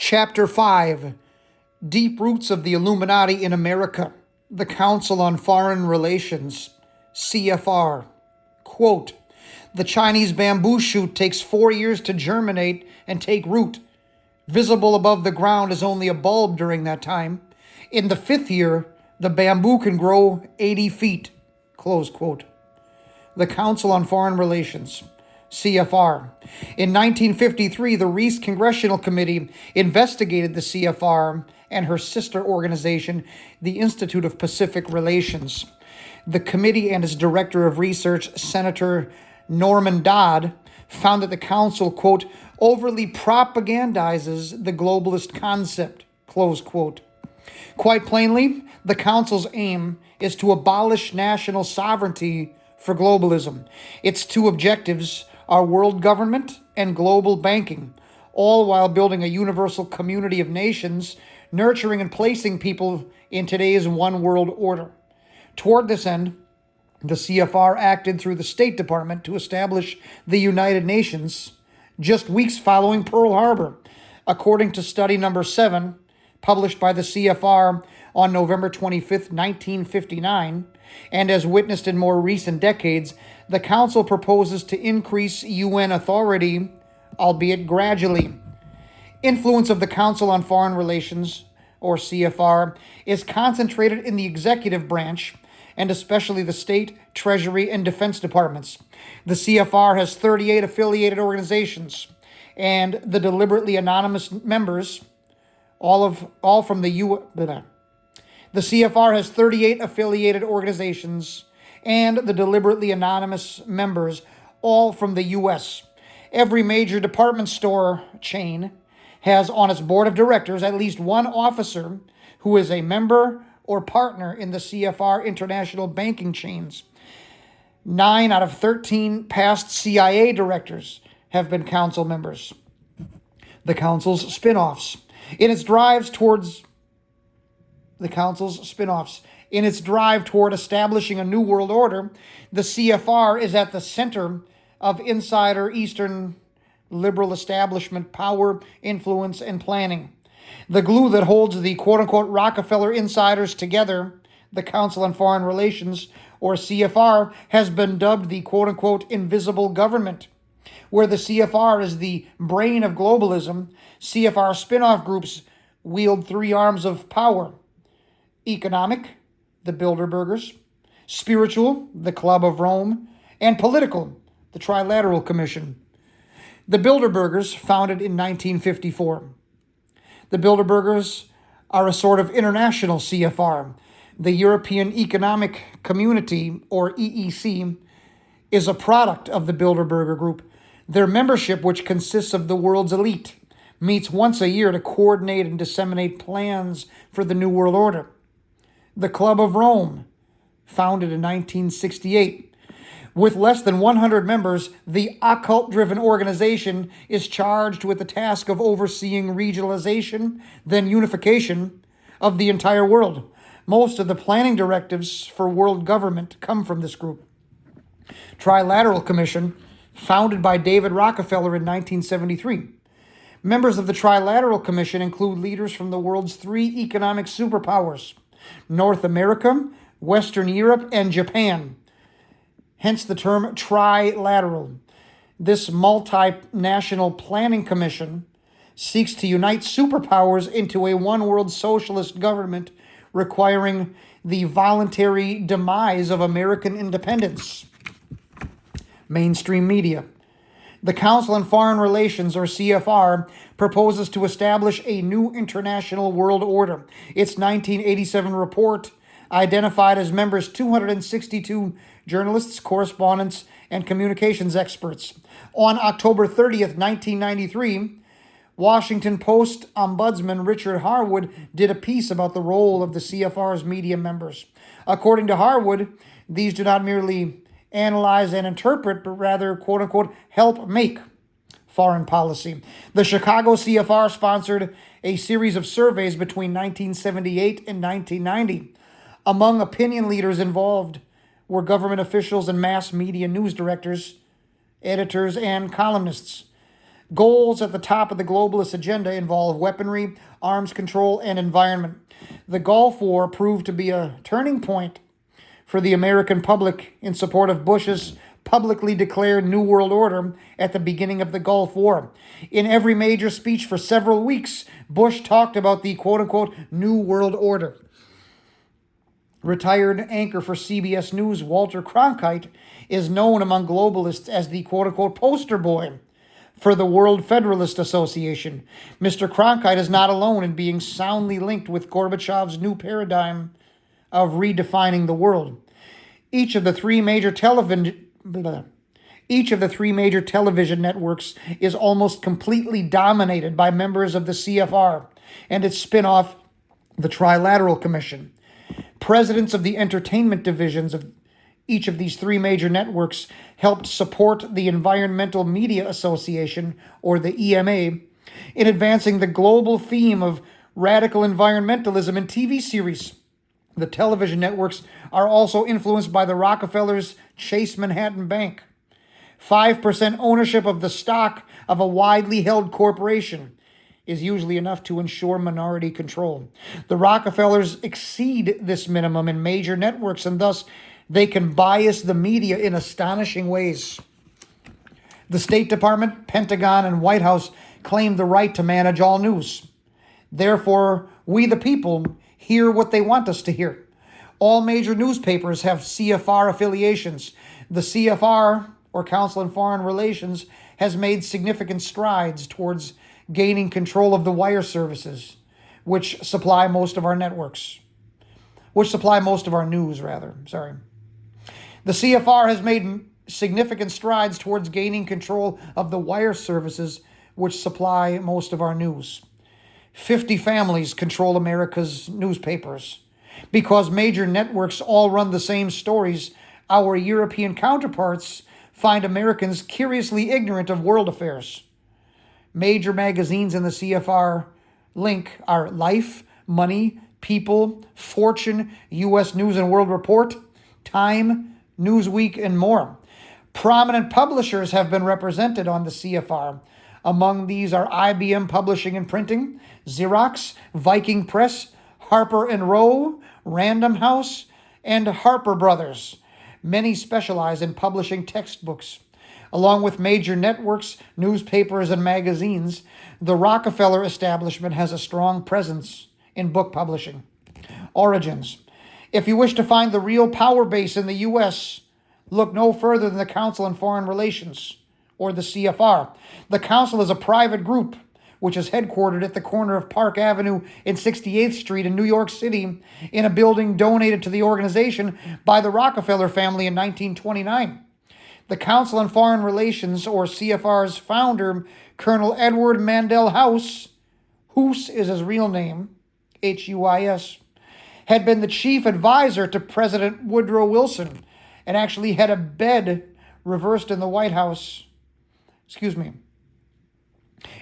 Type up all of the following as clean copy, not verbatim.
Chapter 5, Deep Roots of the Illuminati in America, the Council on Foreign Relations, CFR. Quote, the Chinese bamboo shoot takes 4 years to germinate and take root. Visible above the ground is only a bulb during that time. In the 5th year, the bamboo can grow 80 feet. Close quote. The Council on Foreign Relations, CFR. In 1953, the Reese Congressional Committee investigated the CFR and her sister organization, the Institute of Pacific Relations. The committee and its director of research, Senator Norman Dodd, found that the council, quote, overly propagandizes the globalist concept, close quote. Quite plainly, the council's aim is to abolish national sovereignty for globalism. Its two objectives are world government and global banking, all while building a universal community of nations, nurturing and placing people in today's one world order. Toward this end, the CFR acted through the State Department to establish the United Nations just weeks following Pearl Harbor, according to study number 7, published by the CFR on November 25, 1959, and as witnessed in more recent decades, the Council proposes to increase UN authority, albeit gradually. Influence of the Council on Foreign Relations, or CFR, is concentrated in the executive branch, and especially the State, Treasury, and Defense Departments. The CFR has 38 affiliated organizations, and the deliberately anonymous members, all from the U.S. The CFR has 38 affiliated organizations and the deliberately anonymous members, all from the U.S. Every major department store chain has on its board of directors at least one officer who is a member or partner in the CFR international banking chains. 9 out of 13 past CIA directors have been council members. The council's spin-offs. In its drive toward establishing a new world order, the CFR is at the center of insider Eastern liberal establishment power, influence, and planning. The glue that holds the quote-unquote Rockefeller insiders together, the Council on Foreign Relations, or CFR, has been dubbed the quote-unquote invisible government. Where the CFR is the brain of globalism, CFR spin-off groups wield 3 arms of power. Economic, the Bilderbergers; spiritual, the Club of Rome; and political, the Trilateral Commission. The Bilderbergers, founded in 1954. The Bilderbergers are a sort of international CFR. The European Economic Community, or EEC, is a product of the Bilderberger Group. Their membership, which consists of the world's elite, meets once a year to coordinate and disseminate plans for the New World Order. The Club of Rome, founded in 1968. With less than 100 members, the occult-driven organization is charged with the task of overseeing regionalization, then unification of the entire world. Most of the planning directives for world government come from this group. Trilateral Commission, founded by David Rockefeller in 1973. Members of the Trilateral Commission include leaders from the world's 3 economic superpowers: North America, Western Europe, and Japan. Hence the term trilateral. This multinational planning commission seeks to unite superpowers into a one-world socialist government, requiring the voluntary demise of American independence. Mainstream media. The Council on Foreign Relations, or CFR, proposes to establish a new international world order. Its 1987 report identified as members 262 journalists, correspondents, and communications experts. On October 30th, 1993, Washington Post Ombudsman Richard Harwood did a piece about the role of the CFR's media members. According to Harwood, these do not merely analyze and interpret, but rather, quote-unquote, help make foreign policy. The Chicago CFR sponsored a series of surveys between 1978 and 1990. Among opinion leaders involved were government officials and mass media news directors, editors, and columnists. Goals at the top of the globalist agenda involve weaponry, arms control, and environment. The Gulf War proved to be a turning point for the American public in support of Bush's publicly declared New World Order at the beginning of the Gulf War. In every major speech for several weeks, Bush talked about the quote-unquote New World Order. Retired anchor for CBS News Walter Cronkite is known among globalists as the quote-unquote poster boy for the World Federalist Association. Mr. Cronkite is not alone in being soundly linked with Gorbachev's new paradigm of redefining the world. Each of the three major television networks is almost completely dominated by members of the CFR and its spin-off, the Trilateral Commission. Presidents of the entertainment divisions of each of these three major networks helped support the Environmental Media Association, or the EMA, in advancing the global theme of radical environmentalism in TV series. The television networks are also influenced by the Rockefellers' Chase Manhattan Bank. 5% ownership of the stock of a widely held corporation is usually enough to ensure minority control. The Rockefellers exceed this minimum in major networks, and thus they can bias the media in astonishing ways. The State Department, Pentagon, and White House claim the right to manage all news. Therefore, we the people hear what they want us to hear. All major newspapers have CFR affiliations. The CFR, or Council on Foreign Relations, has made significant strides towards gaining control of the wire services, which supply most of our news, The CFR has made significant strides towards gaining control of the wire services, which supply most of our news. 50 families control America's newspapers. Because major networks all run the same stories, our European counterparts find Americans curiously ignorant of world affairs. Major magazines in the CFR link are Life, Money, People, Fortune, U.S. News and World Report, Time, Newsweek, and more. Prominent publishers have been represented on the CFR. Among these are IBM Publishing and Printing, Xerox, Viking Press, Harper & Row, Random House, and Harper Brothers. Many specialize in publishing textbooks. Along with major networks, newspapers, and magazines, the Rockefeller establishment has a strong presence in book publishing. Origins. If you wish to find the real power base in the U.S., look no further than the Council on Foreign Relations, or the CFR. The Council is a private group which is headquartered at the corner of Park Avenue and 68th Street in New York City in a building donated to the organization by the Rockefeller family in 1929. The Council on Foreign Relations, or CFR's founder, Colonel Edward Mandell House is his real name, Huis, had been the chief advisor to President Woodrow Wilson and actually had a bed reversed in the White House.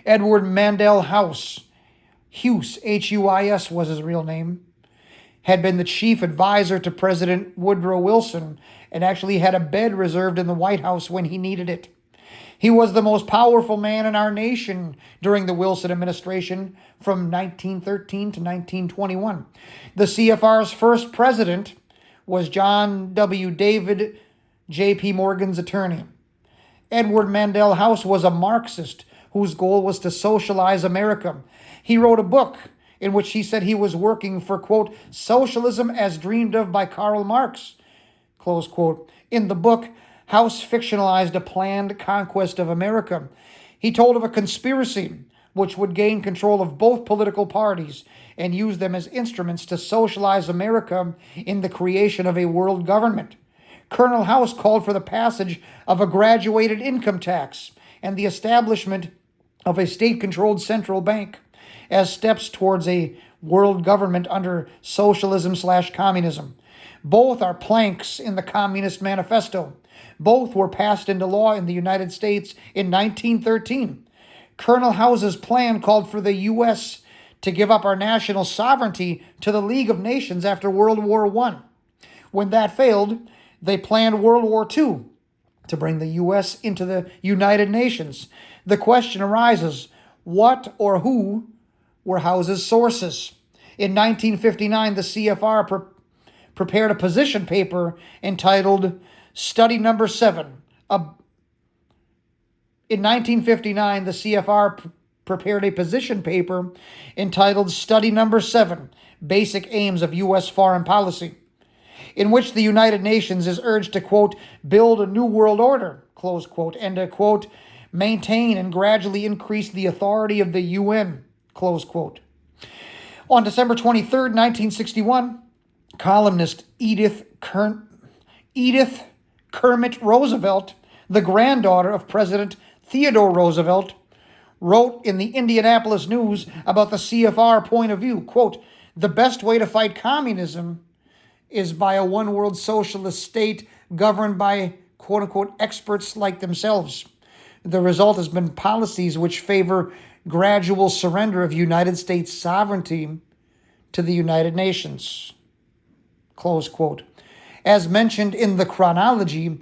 Edward Mandell House, Huis was his real name, had been the chief advisor to President Woodrow Wilson and actually had a bed reserved in the White House when he needed it. He was the most powerful man in our nation during the Wilson administration from 1913 to 1921. The CFR's first president was John W. David, J.P. Morgan's attorney. Edward Mandell House was a Marxist whose goal was to socialize America. He wrote a book in which he said he was working for, quote, socialism as dreamed of by Karl Marx, close quote. In the book, House fictionalized a planned conquest of America. He told of a conspiracy which would gain control of both political parties and use them as instruments to socialize America in the creation of a world government. Colonel House called for the passage of a graduated income tax and the establishment of a state-controlled central bank as steps towards a world government under socialism/communism. Both are planks in the Communist Manifesto. Both were passed into law in the United States in 1913. Colonel House's plan called for the U.S. to give up our national sovereignty to the League of Nations after World War I. When that failed, they planned World War II to bring the U.S. into the United Nations. The question arises, what or who were House's sources? In 1959, the CFR prepared a position paper entitled Study Number 7. In 1959, the CFR prepared a position paper entitled Study Number 7, Basic Aims of U.S. Foreign Policy, in which the United Nations is urged to, quote, build a new world order, close quote, and to, quote, maintain and gradually increase the authority of the UN, close quote. On December 23rd, 1961, columnist Edith Kermit Roosevelt, the granddaughter of President Theodore Roosevelt, wrote in the Indianapolis News about the CFR point of view, quote, the best way to fight communism is by a one-world socialist state governed by, quote-unquote, experts like themselves. The result has been policies which favor gradual surrender of United States sovereignty to the United Nations, close quote. As mentioned in the chronology,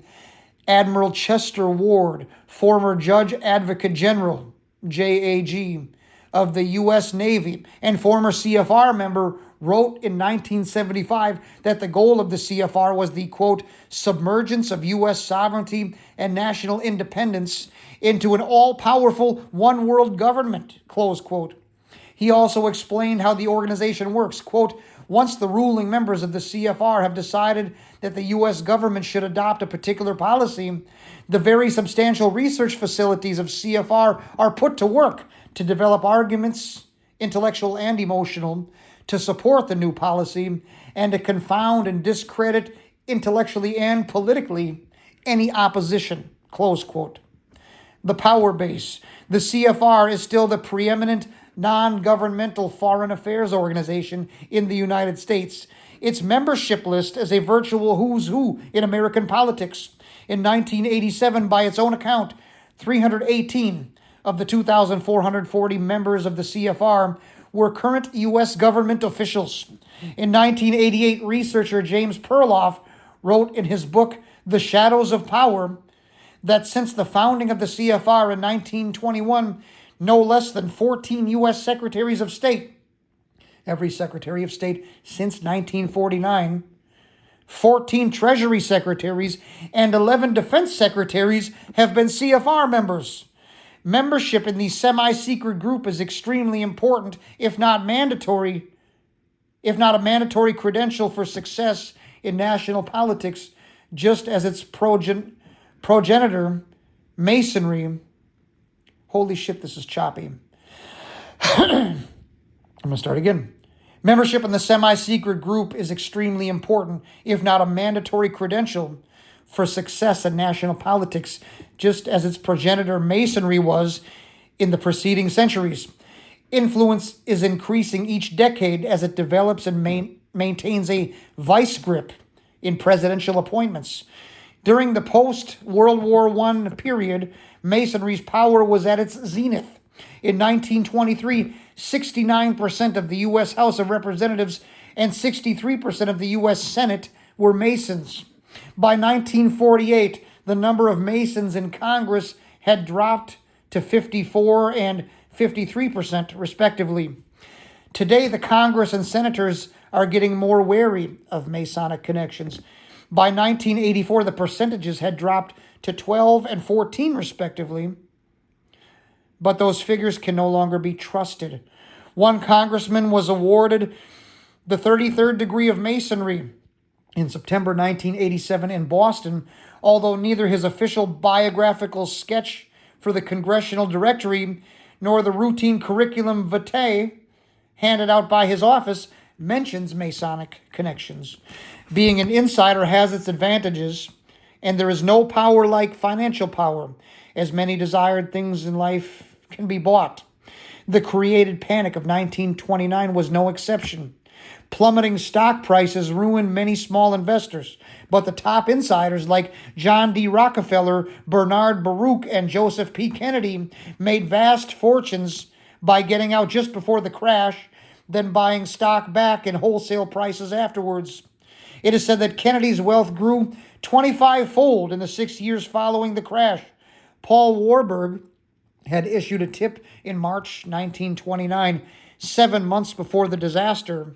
Admiral Chester Ward, former Judge Advocate General, JAG, of the U.S. Navy and former CFR member, wrote in 1975 that the goal of the CFR was the, quote, submergence of U.S. sovereignty and national independence into an all-powerful one-world government, close quote. He also explained how the organization works, quote, once the ruling members of the CFR have decided that the U.S. government should adopt a particular policy, the very substantial research facilities of CFR are put to work to develop arguments, intellectual and emotional, to support the new policy and to confound and discredit intellectually and politically any opposition, close quote. The power base. The CFR is still the preeminent non-governmental foreign affairs organization in the United States. Its membership list is a virtual who's who in American politics. In 1987, by its own account, 318 of the 2,440 members of the CFR were current U.S. government officials. In 1988, researcher James Perloff wrote in his book, The Shadows of Power, that since the founding of the CFR in 1921, no less than 14 U.S. Secretaries of State, every Secretary of State since 1949, 14 Treasury Secretaries, and 11 Defense Secretaries have been CFR members. Membership in the semi-secret group is extremely important, if not a mandatory credential for success in national politics, just as its progenitor, Masonry. Holy shit, this is choppy. I'm going to start again. Membership in the semi-secret group is extremely important, if not a mandatory credential for success in national politics, just as its progenitor Masonry was in the preceding centuries. Influence is increasing each decade as it develops and maintains a vice grip in presidential appointments. During the post-World War I period, Masonry's power was at its zenith. In 1923, 69% of the U.S. House of Representatives and 63% of the U.S. Senate were Masons. By 1948, the number of Masons in Congress had dropped to 54 and 53%, respectively. Today, the Congress and senators are getting more wary of Masonic connections. By 1984, the percentages had dropped to 12 and 14, respectively. But those figures can no longer be trusted. One congressman was awarded the 33rd degree of Masonry in September 1987 in Boston, although neither his official biographical sketch for the Congressional Directory nor the routine curriculum vitae handed out by his office mentions Masonic connections. Being an insider has its advantages, and there is no power like financial power, as many desired things in life can be bought. The created panic of 1929 was no exception. Plummeting stock prices ruined many small investors, but the top insiders like John D. Rockefeller, Bernard Baruch, and Joseph P. Kennedy made vast fortunes by getting out just before the crash, then buying stock back in wholesale prices afterwards. It is said that Kennedy's wealth grew 25-fold in the 6 years following the crash. Paul Warburg, had issued a tip in March 1929, 7 months before the disaster,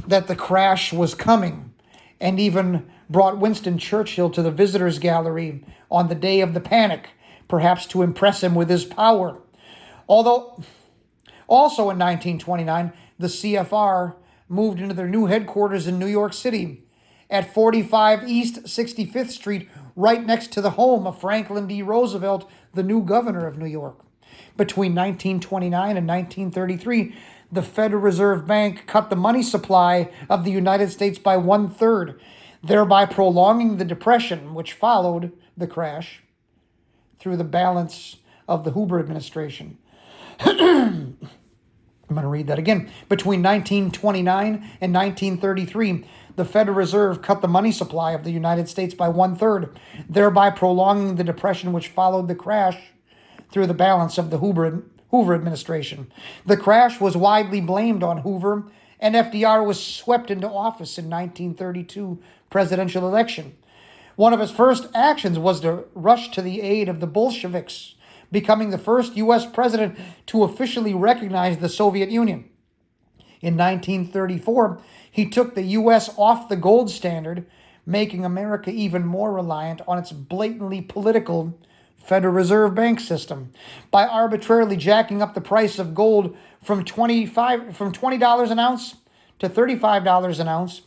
that the crash was coming, and even brought Winston Churchill to the visitors' gallery on the day of the panic, perhaps to impress him with his power. Although, also in 1929, the CFR moved into their new headquarters in New York City at 45 East 65th Street, right next to the home of Franklin D. Roosevelt, the new governor of New York. Between 1929 and 1933, the Federal Reserve Bank cut the money supply of the United States by 1/3, thereby prolonging the depression which followed the crash through the balance of the Hoover administration. I'm going to read that again. Between 1929 and 1933, the Federal Reserve cut the money supply of the United States by 1/3, thereby prolonging the depression which followed the crash through the balance of the Hoover administration. The crash was widely blamed on Hoover, and FDR was swept into office in 1932 presidential election. One of his first actions was to rush to the aid of the Bolsheviks, becoming the first U.S. president to officially recognize the Soviet Union. In 1934, he took the U.S. off the gold standard, making America even more reliant on its blatantly political Federal Reserve Bank system. By arbitrarily jacking up the price of gold from $20 an ounce to $35 an ounce,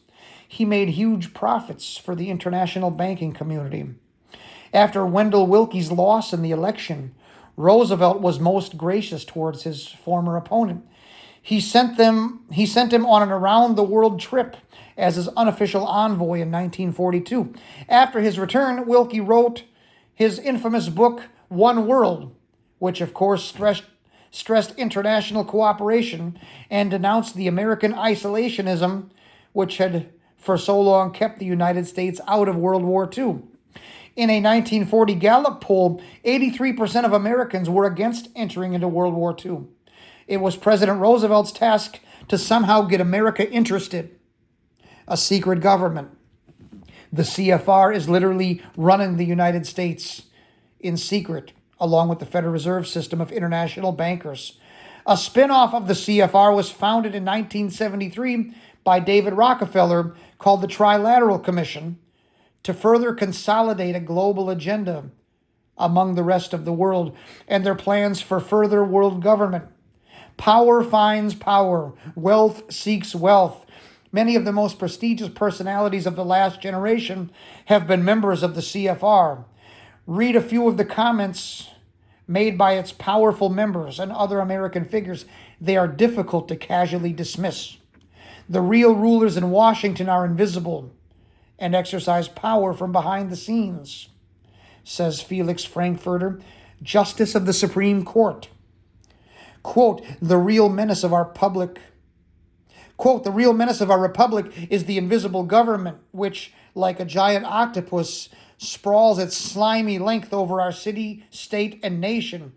he made huge profits for the international banking community. After Wendell Willkie's loss in the election, Roosevelt was most gracious towards his former opponent. He sent him on an around-the-world trip as his unofficial envoy in 1942. After his return, Willkie wrote his infamous book, One World, which of course stressed international cooperation and denounced the American isolationism which had for so long kept the United States out of World War II. In a 1940 Gallup poll, 83% of Americans were against entering into World War II. It was President Roosevelt's task to somehow get America interested. A secret government. The CFR is literally running the United States in secret, along with the Federal Reserve System of international bankers. A spin-off of the CFR was founded in 1973 by David Rockefeller, called the Trilateral Commission, to further consolidate a global agenda among the rest of the world and their plans for further world government. Power finds power. Wealth seeks wealth. Many of the most prestigious personalities of the last generation have been members of the CFR. Read a few of the comments made by its powerful members and other American figures. They are difficult to casually dismiss. The real rulers in Washington are invisible and exercise power from behind the scenes, says Felix Frankfurter, Justice of the Supreme Court. Quote, the real menace of our republic is the invisible government, which, like a giant octopus, sprawls its slimy length over our city, state, and nation.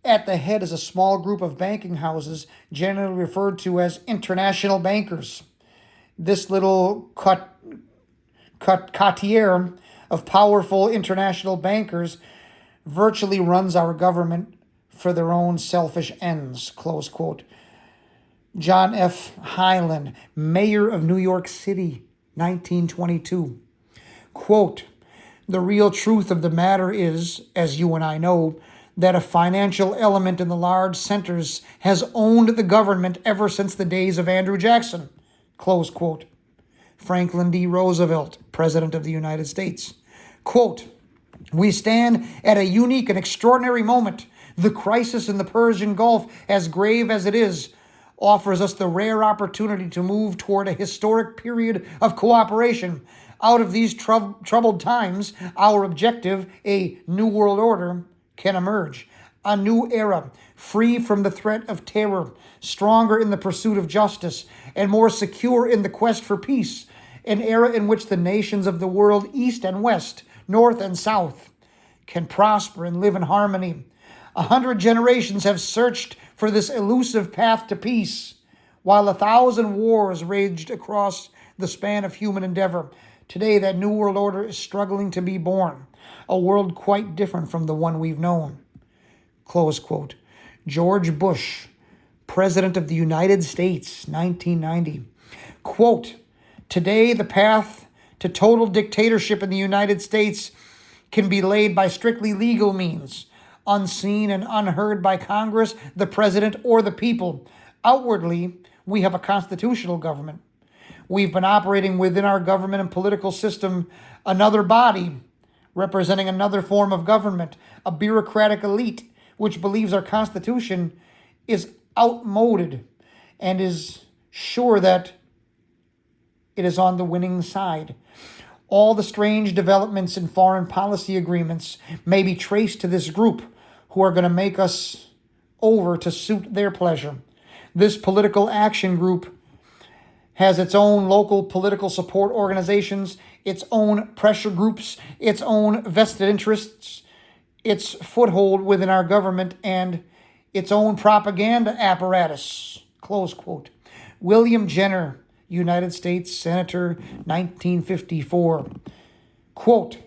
At the head is a small group of banking houses, generally referred to as international bankers. This little coterie of powerful international bankers virtually runs our government for their own selfish ends, close quote. John F. Hyland, mayor of New York City, 1922. Quote, the real truth of the matter is, as you and I know, that a financial element in the large centers has owned the government ever since the days of Andrew Jackson, close quote. Franklin D. Roosevelt, President of the United States. Quote, we stand at a unique and extraordinary moment. The crisis in the Persian Gulf, as grave as it is, offers us the rare opportunity to move toward a historic period of cooperation. Out of these troubled times, our objective, a new world order, can emerge. A new era, free from the threat of terror, stronger in the pursuit of justice, and more secure in the quest for peace. An era in which the nations of the world, east and west, north and south, can prosper and live in harmony. 100 generations have searched for this elusive path to peace, while 1,000 wars raged across the span of human endeavor. Today, that new world order is struggling to be born, a world quite different from the one we've known. Close quote. George Bush, President of the United States, 1990. Quote, today the path to total dictatorship in the United States can be laid by strictly legal means, unseen and unheard by Congress, the President, or the people. Outwardly, we have a constitutional government. We've been operating within our government and political system another body representing another form of government, a bureaucratic elite which believes our Constitution is outmoded and is sure that it is on the winning side. All the strange developments in foreign policy agreements may be traced to this group who are going to make us over to suit their pleasure. This political action group has its own local political support organizations, its own pressure groups, its own vested interests, its foothold within our government, and its own propaganda apparatus. Close quote. William Jenner, United States Senator, 1954. Quote,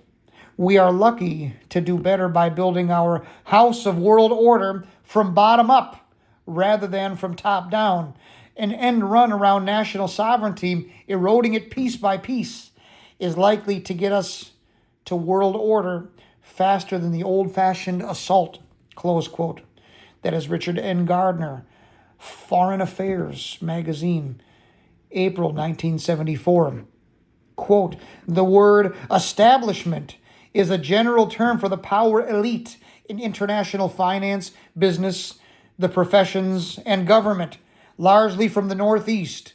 we are lucky to do better by building our house of world order from bottom up rather than from top down. An end run around national sovereignty, eroding it piece by piece, is likely to get us to world order faster than the old-fashioned assault. Close quote. That is Richard N. Gardner, Foreign Affairs magazine, April 1974. Quote, the word establishment is a general term for the power elite in international finance, business, the professions, and government, largely from the Northeast,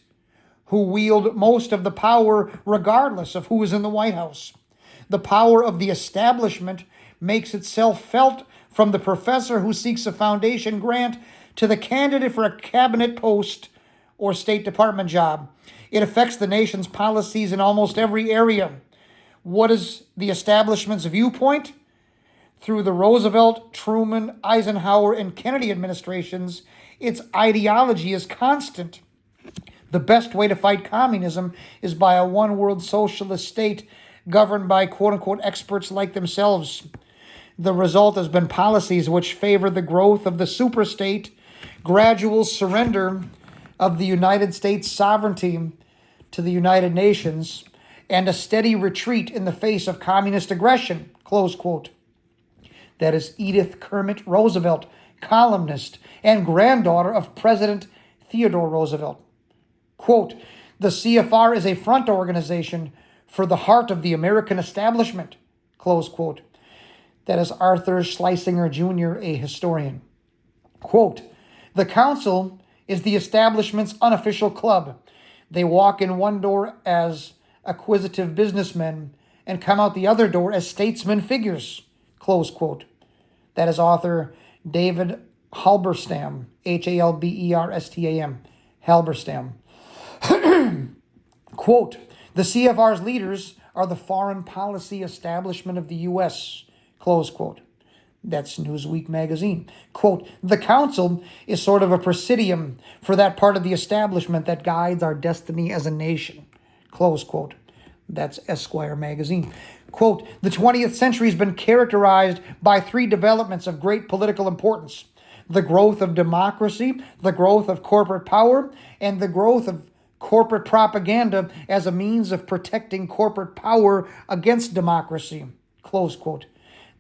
who wield most of the power regardless of who is in the White House. The power of the establishment makes itself felt from the professor who seeks a foundation grant to the candidate for a cabinet post or State Department job. It affects the nation's policies in almost every area. What is the establishment's viewpoint? Through the Roosevelt, Truman, Eisenhower, and Kennedy administrations, its ideology is constant. The best way to fight communism is by a one-world socialist state governed by quote-unquote experts like themselves. The result has been policies which favor the growth of the superstate, gradual surrender of the United States sovereignty to the United Nations, and a steady retreat in the face of communist aggression, close quote. That is Edith Kermit Roosevelt, columnist and granddaughter of President Theodore Roosevelt. Quote, the CFR is a front organization for the heart of the American establishment, close quote. That is Arthur Schlesinger Jr., a historian. Quote, the council is the establishment's unofficial club. They walk in one door as acquisitive businessmen and come out the other door as statesman figures, close quote. That is author David Halberstam, Halberstam, Halberstam. Quote, the CFR's leaders are the foreign policy establishment of the U.S., close quote. That's Newsweek magazine. Quote, the council is sort of a presidium for that part of the establishment that guides our destiny as a nation, close quote. That's Esquire magazine. Quote, the 20th century has been characterized by three developments of great political importance: the growth of democracy, the growth of corporate power, and the growth of corporate propaganda as a means of protecting corporate power against democracy, close quote.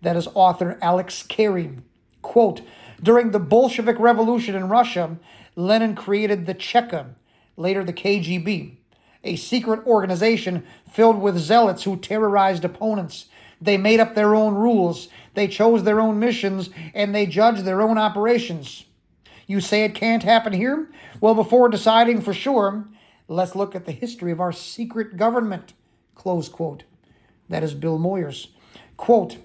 That is author Alex Carey. Quote, during the Bolshevik Revolution in Russia, Lenin created the Cheka, later the KGB, a secret organization filled with zealots who terrorized opponents. They made up their own rules, they chose their own missions, and they judged their own operations. You say it can't happen here? Well, before deciding for sure, let's look at the history of our secret government, close quote. That is Bill Moyers. Quote,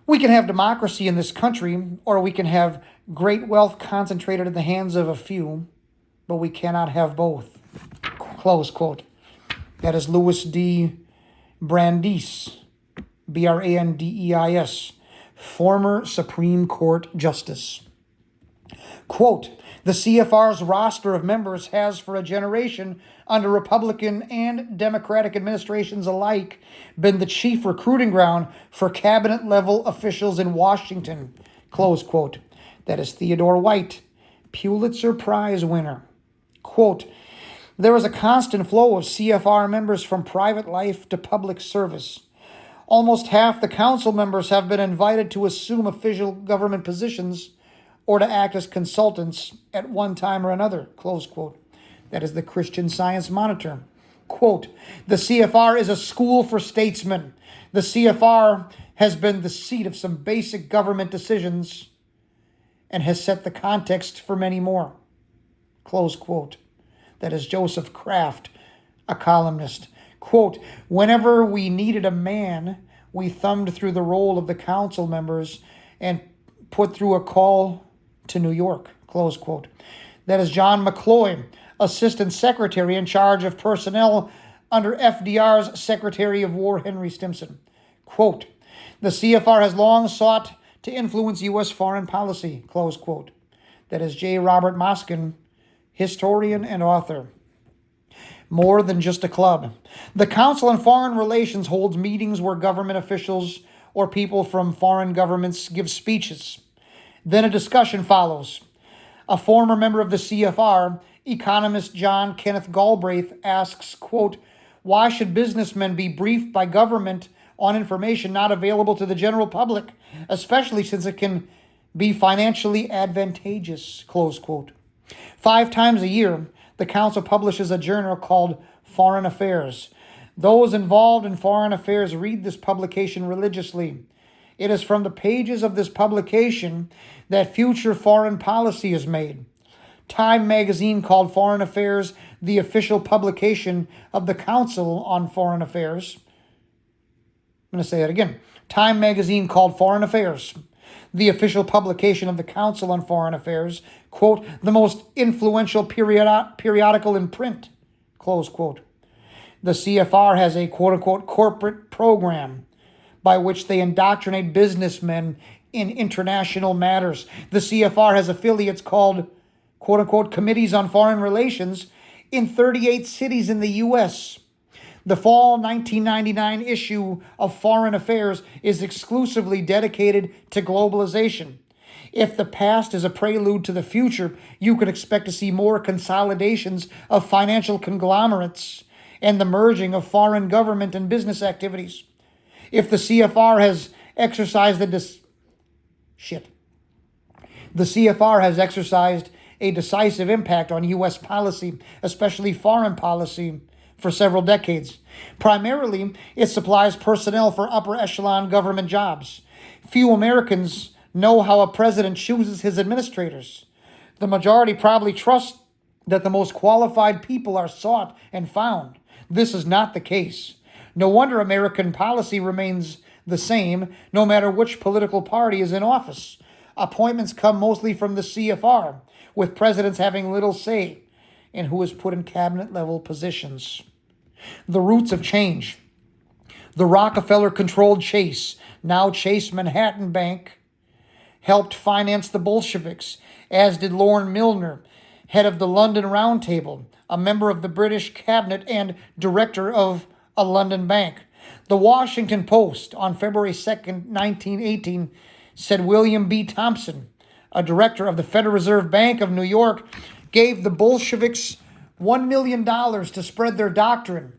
we can have democracy in this country, or we can have great wealth concentrated in the hands of a few, but we cannot have both, close quote. That is Louis D. Brandeis, Brandeis, former Supreme Court Justice. Quote, the CFR's roster of members has for a generation under Republican and Democratic administrations alike been the chief recruiting ground for cabinet-level officials in Washington, Close quote. That is Theodore White, Pulitzer Prize winner. Quote, there is a constant flow of CFR members from private life to public service. Almost half the council members have been invited to assume official government positions or to act as consultants at one time or another. Close quote. That is the Christian Science Monitor. Quote, the CFR is a school for statesmen. The CFR has been the seat of some basic government decisions and has set the context for many more. Close quote. That is Joseph Kraft, a columnist. Quote, whenever we needed a man, we thumbed through the roll of the council members and put through a call to New York. Close quote. That is John McCloy, Assistant Secretary in charge of personnel under FDR's Secretary of War, Henry Stimson. Quote, the CFR has long sought to influence U.S. foreign policy. Close quote. That is J. Robert Moskin, historian and author. More than just a club. The Council on Foreign Relations holds meetings where government officials or people from foreign governments give speeches. Then a discussion follows. A former member of the CFR, economist John Kenneth Galbraith, asks, quote, why should businessmen be briefed by government on information not available to the general public, especially since it can be financially advantageous, close quote. 5 times a year, the council publishes a journal called Foreign Affairs. Those involved in foreign affairs read this publication religiously. It is from the pages of this publication that future foreign policy is made. Time magazine called Foreign Affairs the official publication of the Council on Foreign Affairs. I'm going to say that again. Time magazine called Foreign Affairs the official publication of the Council on Foreign Affairs, quote, the most influential periodical in print, close quote. The CFR has a quote-unquote corporate program by which they indoctrinate businessmen in international matters. The CFR has affiliates called quote-unquote committees on foreign relations in 38 cities in the U.S. The fall 1999 issue of Foreign Affairs is exclusively dedicated to globalization. If the past is a prelude to the future, you can expect to see more consolidations of financial conglomerates and the merging of foreign government and business activities. If the CFR has exercised The CFR has exercised a decisive impact on U.S. policy, especially foreign policy, for several decades. Primarily, it supplies personnel for upper echelon government jobs. Few Americans know how a president chooses his administrators. The majority probably trust that the most qualified people are sought and found. This is not the case. No wonder American policy remains the same, no matter which political party is in office. Appointments come mostly from the CFR, with presidents having little say in who is put in cabinet-level positions. The roots of change. The Rockefeller-controlled Chase, now Chase Manhattan Bank, helped finance the Bolsheviks, as did Lorne Milner, head of the London Round Table, a member of the British cabinet and director of a London bank. The Washington Post, on February 2nd, 1918, said William B. Thompson, a director of the Federal Reserve Bank of New York, gave the Bolsheviks $1 million to spread their doctrine.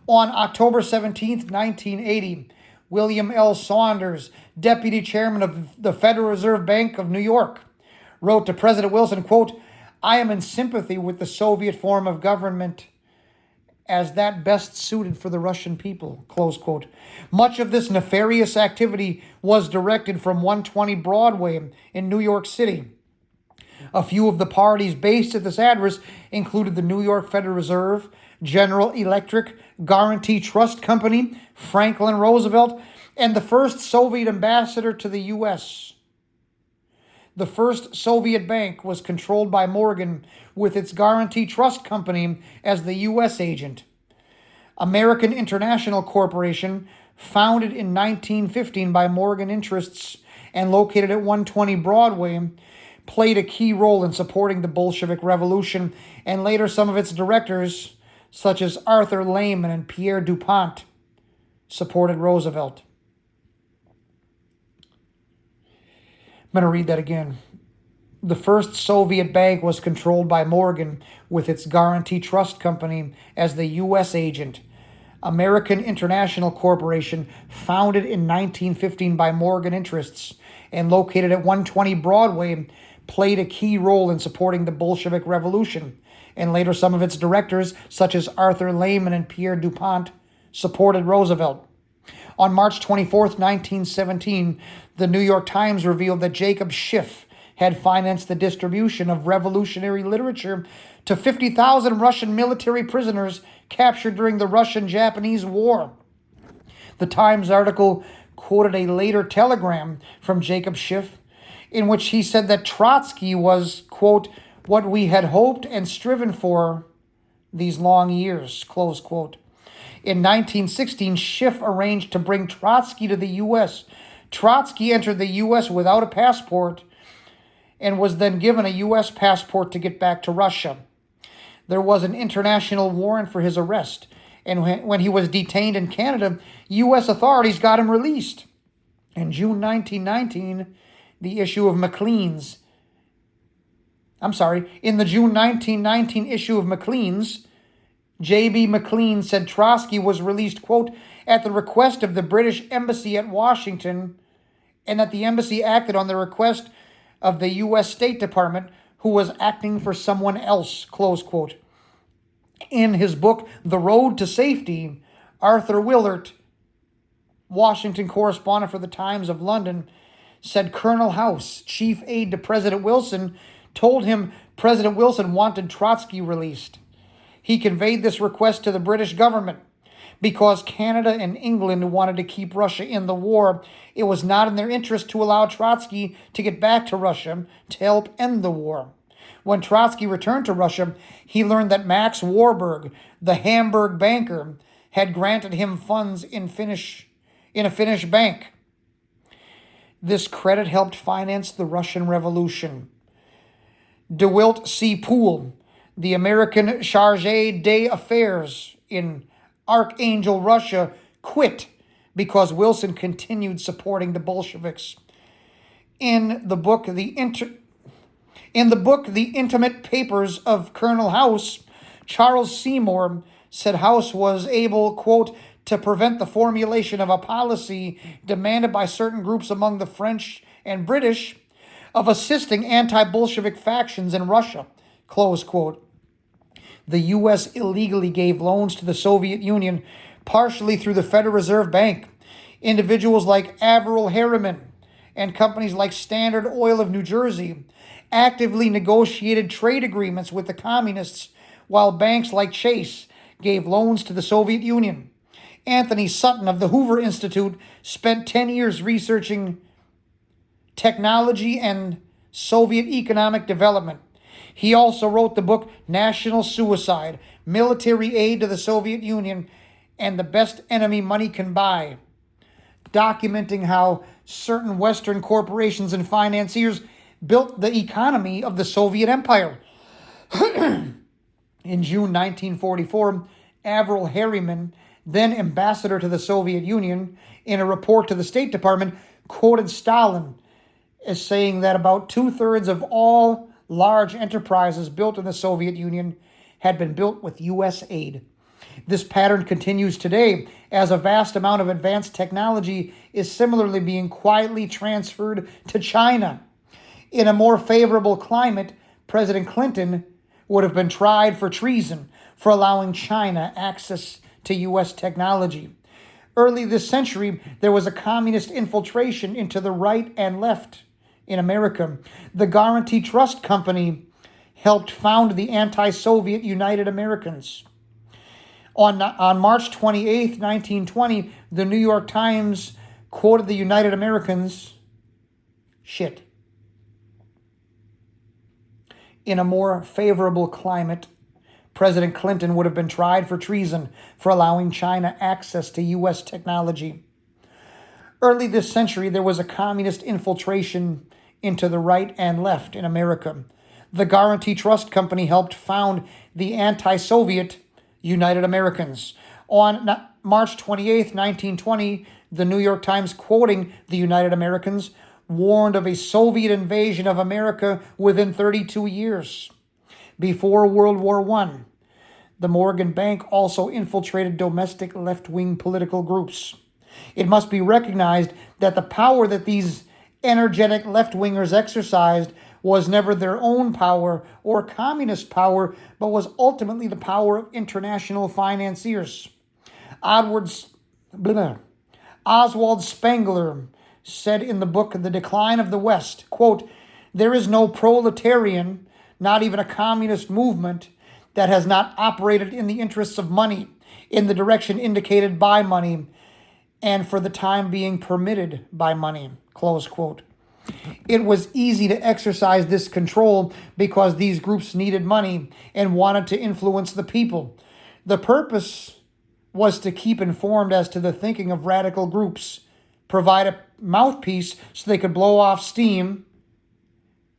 On October 17th, 1980, William L. Saunders, deputy chairman of the Federal Reserve Bank of New York, wrote to President Wilson, quote, I am in sympathy with the Soviet form of government as that best suited for the Russian people, close quote. Much of this nefarious activity was directed from 120 Broadway in New York City. A few of the parties based at this address included the New York Federal Reserve, General Electric, Guarantee Trust Company, Franklin Roosevelt, and the first Soviet ambassador to the U.S. The first Soviet bank was controlled by Morgan, with its Guarantee Trust Company as the U.S. agent. American International Corporation, founded in 1915 by Morgan interests and located at 120 Broadway, played a key role in supporting the Bolshevik Revolution, and later some of its directors, such as Arthur Lehman and Pierre DuPont, supported Roosevelt. I'm going to read that again. The first Soviet bank was controlled by Morgan, with its Guarantee Trust Company as the U.S. agent. American International Corporation, founded in 1915 by Morgan Interests and located at 120 Broadway, played a key role in supporting the Bolshevik Revolution, and later some of its directors, such as Arthur Lehman and Pierre DuPont, supported Roosevelt. On March 24, 1917, the New York Times revealed that Jacob Schiff had financed the distribution of revolutionary literature to 50,000 Russian military prisoners captured during the Russian-Japanese War. The Times article quoted a later telegram from Jacob Schiff in which he said that Trotsky was, quote, what we had hoped and striven for these long years, close quote. In 1916, Schiff arranged to bring Trotsky to the U.S. Trotsky entered the U.S. without a passport and was then given a U.S. passport to get back to Russia. There was an international warrant for his arrest, and when he was detained in Canada, U.S. authorities got him released. In June 1919, the issue of Maclean's, in the June 1919 issue of Maclean's, J.B. Maclean said Trotsky was released, quote, at the request of the British Embassy at Washington, and that the embassy acted on the request of the U.S. State Department, who was acting for someone else, close quote. In his book, The Road to Safety, Arthur Willert, Washington correspondent for the Times of London, said Colonel House, chief aide to President Wilson, told him President Wilson wanted Trotsky released. He conveyed this request to the British government. Because Canada and England wanted to keep Russia in the war, it was not in their interest to allow Trotsky to get back to Russia to help end the war. When Trotsky returned to Russia, he learned that Max Warburg, the Hamburg banker, had granted him funds in a Finnish bank. This credit helped finance the Russian Revolution. DeWilt C. Poole, the American chargé d'affaires in Archangel, Russia, quit because Wilson continued supporting the Bolsheviks. In the book, The Intimate Papers of Colonel House, Charles Seymour said House was able, quote, to prevent the formulation of a policy demanded by certain groups among the French and British of assisting anti-Bolshevik factions in Russia, close quote. The U.S. illegally gave loans to the Soviet Union, partially through the Federal Reserve Bank. Individuals like Averell Harriman and companies like Standard Oil of New Jersey actively negotiated trade agreements with the communists, while banks like Chase gave loans to the Soviet Union. Anthony Sutton of the Hoover Institute spent 10 years researching technology and Soviet economic development. He also wrote the book National Suicide, Military Aid to the Soviet Union, and the Best Enemy Money Can Buy, documenting how certain Western corporations and financiers built the economy of the Soviet Empire. In June 1944, Averell Harriman, then ambassador to the Soviet Union, in a report to the State Department, quoted Stalin as saying that about 2/3 of all large enterprises built in the Soviet Union had been built with U.S. aid. This pattern continues today, as a vast amount of advanced technology is similarly being quietly transferred to China. In a more favorable climate, President Clinton would have been tried for treason for allowing China access to U.S. technology. Early this century, there was a communist infiltration into the right and left in America. The Guarantee Trust Company helped found the anti-Soviet United Americans. On March 28, 1920, the New York Times quoted the United Americans, in a more favorable climate, President Clinton would have been tried for treason for allowing China access to U.S. technology. Early this century, there was a communist infiltration into the right and left in America. The Guarantee Trust Company helped found the anti-Soviet United Americans. On March 28, 1920, the New York Times, quoting the United Americans, warned of a Soviet invasion of America within 32 years. Before World War I, the Morgan Bank also infiltrated domestic left-wing political groups. It must be recognized that the power that these energetic left-wingers exercised was never their own power or communist power, but was ultimately the power of international financiers. Oswald Spengler said in the book The Decline of the West, quote, "There is no proletarian, not even a communist movement, that has not operated in the interests of money, in the direction indicated by money, and for the time being permitted by money," close quote. It was easy to exercise this control because these groups needed money and wanted to influence the people. The purpose was to keep informed as to the thinking of radical groups, provide a mouthpiece so they could blow off steam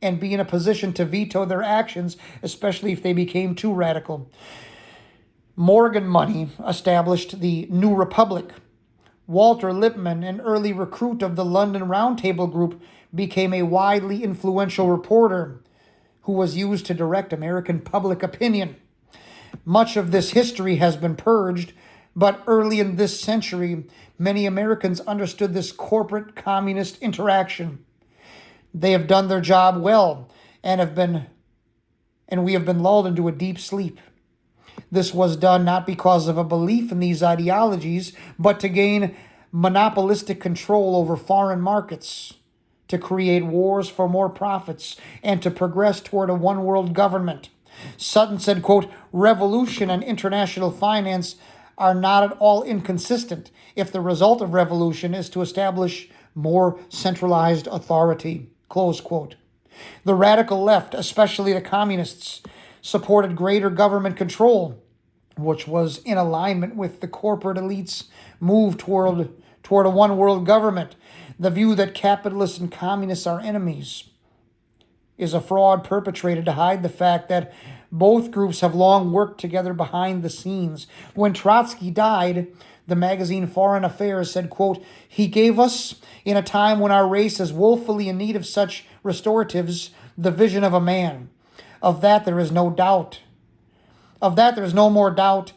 and be in a position to veto their actions, especially if they became too radical. Morgan money established the New Republic. Walter Lippmann, an early recruit of the London Round Table Group, became a widely influential reporter who was used to direct American public opinion. Much of this history has been purged, but early in this century, many Americans understood this corporate communist interaction. They have done their job well and we have been lulled into a deep sleep. This was done not because of a belief in these ideologies, but to gain monopolistic control over foreign markets, to create wars for more profits, and to progress toward a one-world government. Sutton said, quote, "Revolution and international finance are not at all inconsistent if the result of revolution is to establish more centralized authority," close quote. The radical left, especially the communists, supported greater government control, which was in alignment with the corporate elites' move toward a one-world government. The view that capitalists and communists are enemies is a fraud perpetrated to hide the fact that both groups have long worked together behind the scenes. When Trotsky died, the magazine Foreign Affairs said, quote, "He gave us, in a time when our race is woefully in need of such restoratives, the vision of a man. Of that there is no doubt. Of that there is no more doubt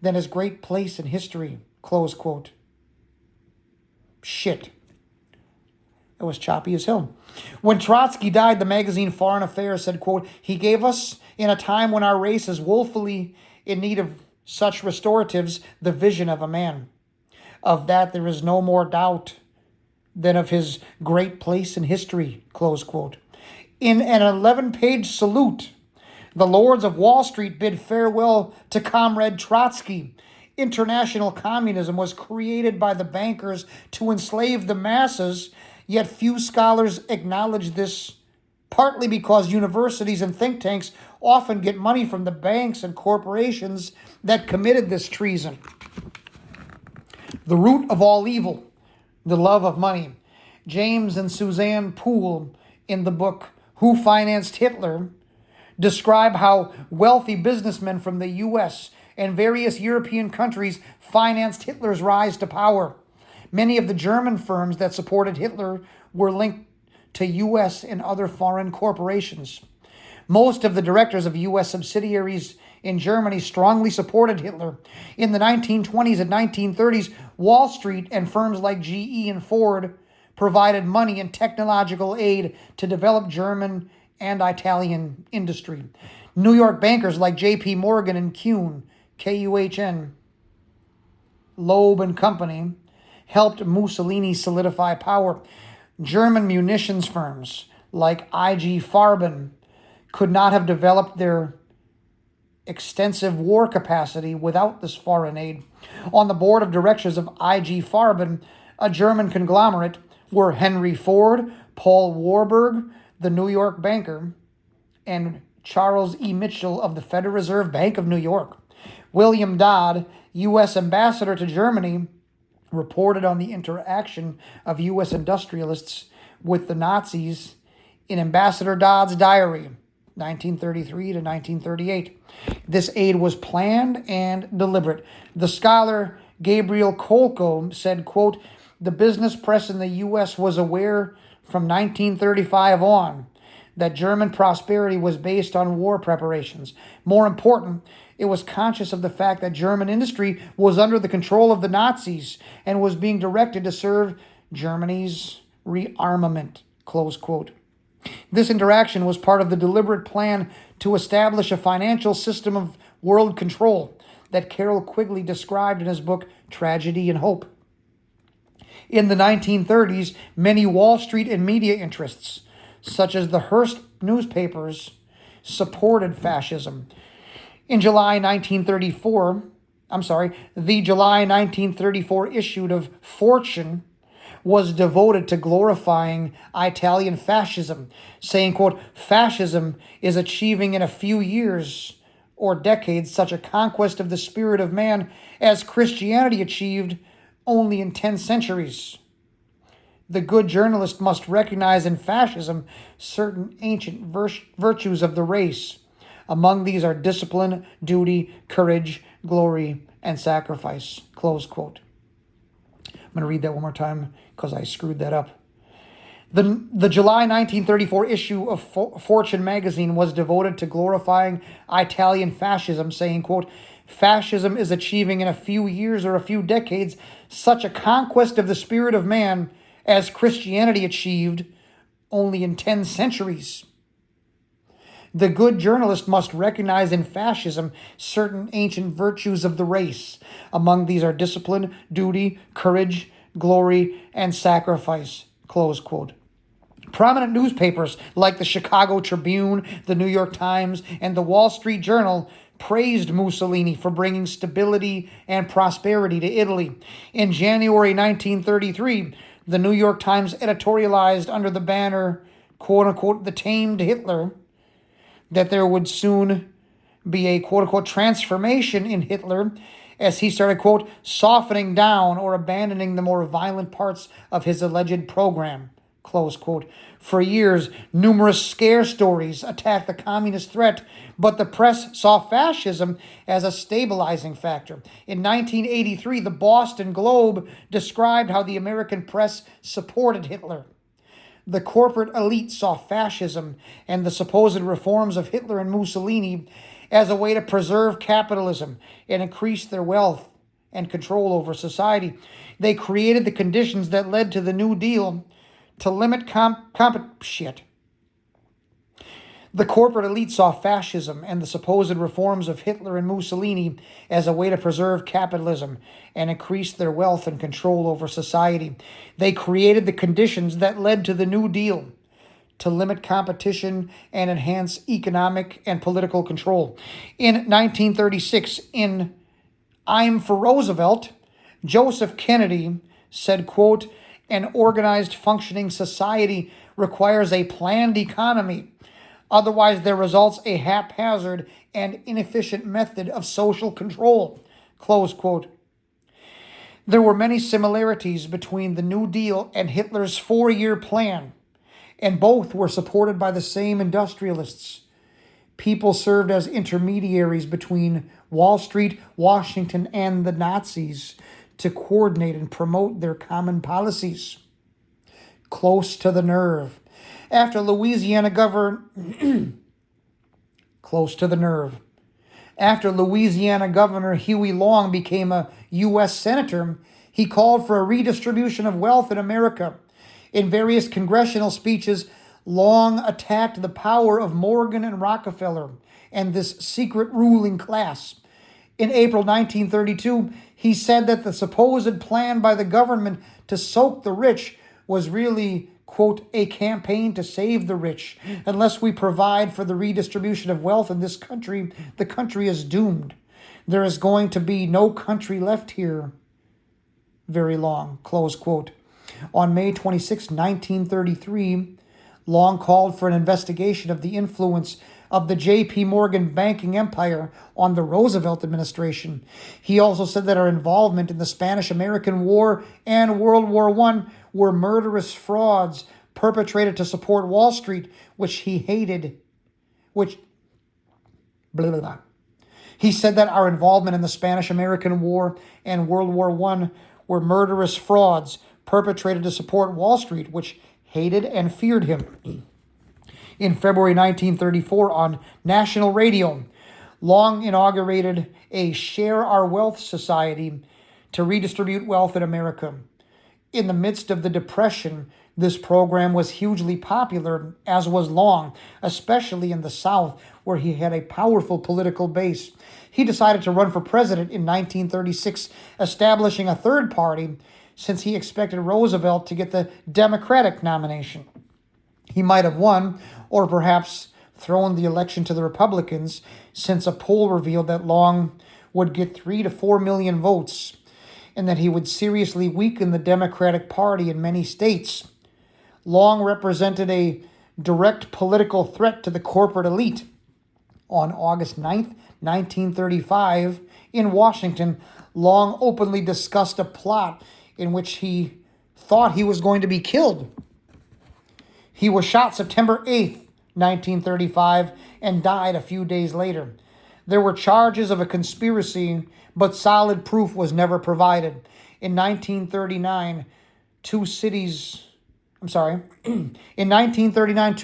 than his great place in history," close quote. Shit. It was choppy as hell. When Trotsky died, the magazine Foreign Affairs said, quote, "He gave us, in a time when our race is woefully in need of such restoratives, the vision of a man. Of that there is no more doubt than of his great place in history," close quote. In an 11-page salute, the lords of Wall Street bid farewell to Comrade Trotsky. International communism was created by the bankers to enslave the masses, yet few scholars acknowledge this, partly because universities and think tanks often get money from the banks and corporations that committed this treason. The root of all evil, the love of money. James and Suzanne Poole, in the book Who Financed Hitler, describe how wealthy businessmen from the U.S. and various European countries financed Hitler's rise to power. Many of the German firms that supported Hitler were linked to U.S. and other foreign corporations. Most of the directors of U.S. subsidiaries in Germany strongly supported Hitler. In the 1920s and 1930s, Wall Street and firms like GE and Ford provided money and technological aid to develop German and Italian industry. New York bankers like J.P. Morgan and Kuhn, Kuhn, Loeb and Company, helped Mussolini solidify power. German munitions firms like IG Farben could not have developed their extensive war capacity without this foreign aid. On the board of directors of IG Farben, a German conglomerate, were Henry Ford, Paul Warburg, the New York banker, and Charles E. Mitchell of the Federal Reserve Bank of New York. William Dodd, U.S. ambassador to Germany, reported on the interaction of U.S. industrialists with the Nazis in Ambassador Dodd's diary, 1933 to 1938. This aid was planned and deliberate. The scholar Gabriel Kolko said, quote, "The business press in the U.S. was aware from 1935 on that German prosperity was based on war preparations. More important, it was conscious of the fact that German industry was under the control of the Nazis and was being directed to serve Germany's rearmament, close quote. This interaction was part of the deliberate plan to establish a financial system of world control that Carroll Quigley described in his book Tragedy and Hope. In the 1930s, many Wall Street and media interests, such as the Hearst newspapers, supported fascism. The July 1934 issue of Fortune was devoted to glorifying Italian fascism, saying, quote, "Fascism is achieving in a few years or decades such a conquest of the spirit of man as Christianity achieved only in 10 centuries. The good journalist must recognize in fascism certain ancient virtues of the race. Among these are discipline, duty, courage, glory, and sacrifice," close quote. I'm going to read that one more time because I screwed that up. The July 1934 issue of Fortune magazine was devoted to glorifying Italian fascism, saying, quote, "Fascism is achieving in a few years or a few decades such a conquest of the spirit of man as Christianity achieved only in 10 centuries. The good journalist must recognize in fascism certain ancient virtues of the race. Among these are discipline, duty, courage, glory, and sacrifice," close quote. Prominent newspapers like the Chicago Tribune, the New York Times, and the Wall Street Journal praised Mussolini for bringing stability and prosperity to Italy. In January 1933, the New York Times editorialized under the banner, quote-unquote, "The Tamed Hitler," that there would soon be a, quote-unquote, "transformation in Hitler as he started, quote, softening down or abandoning the more violent parts of his alleged program," close quote. For years, numerous scare stories attacked the communist threat, but the press saw fascism as a stabilizing factor. In 1983, the Boston Globe described how the American press supported Hitler. The corporate elite saw fascism and the supposed reforms of Hitler and Mussolini as a way to preserve capitalism and increase their wealth and control over society. They created the conditions that led to the New Deal to limit The corporate elite saw fascism and the supposed reforms of Hitler and Mussolini as a way to preserve capitalism and increase their wealth and control over society. They created the conditions that led to the New Deal to limit competition and enhance economic and political control. In 1936, in I'm for Roosevelt, Joseph Kennedy said, quote, "An organized, functioning society requires a planned economy. Otherwise, there results a haphazard and inefficient method of social control," close quote. There were many similarities between the New Deal and Hitler's 4-year plan, and both were supported by the same industrialists. People served as intermediaries between Wall Street, Washington, and the Nazis to coordinate and promote their common policies. Close to the nerve. After Louisiana Governor Huey Long became a U.S. Senator, he called for a redistribution of wealth in America. In various congressional speeches, Long attacked the power of Morgan and Rockefeller and this secret ruling class. In April 1932, he said that the supposed plan by the government to soak the rich was really, quote, "a campaign to save the rich. Unless we provide for the redistribution of wealth in this country, the country is doomed. There is going to be no country left here very long," close quote. On May 26, 1933, Long called for an investigation of the influence of the J.P. Morgan banking empire on the Roosevelt administration. He also said that our involvement in the Spanish-American War and World War I were murderous frauds perpetrated to support Wall Street, which he hated, He said that our involvement in the Spanish-American War and World War I were murderous frauds perpetrated to support Wall Street, which hated and feared him. In February 1934, on national radio, Long inaugurated a Share Our Wealth Society to redistribute wealth in America. In the midst of the Depression, this program was hugely popular, as was Long, especially in the South, where he had a powerful political base. He decided to run for president in 1936, establishing a third party, since he expected Roosevelt to get the Democratic nomination. He might have won, or perhaps thrown the election to the Republicans, since a poll revealed that Long would get 3 to 4 million votes, and that he would seriously weaken the Democratic Party in many states. Long represented a direct political threat to the corporate elite. On August 9th, 1935, in Washington, Long openly discussed a plot in which he thought he was going to be killed. He was shot September 8th, 1935, and died a few days later. There were charges of a conspiracy, but solid proof was never provided. In 1939, two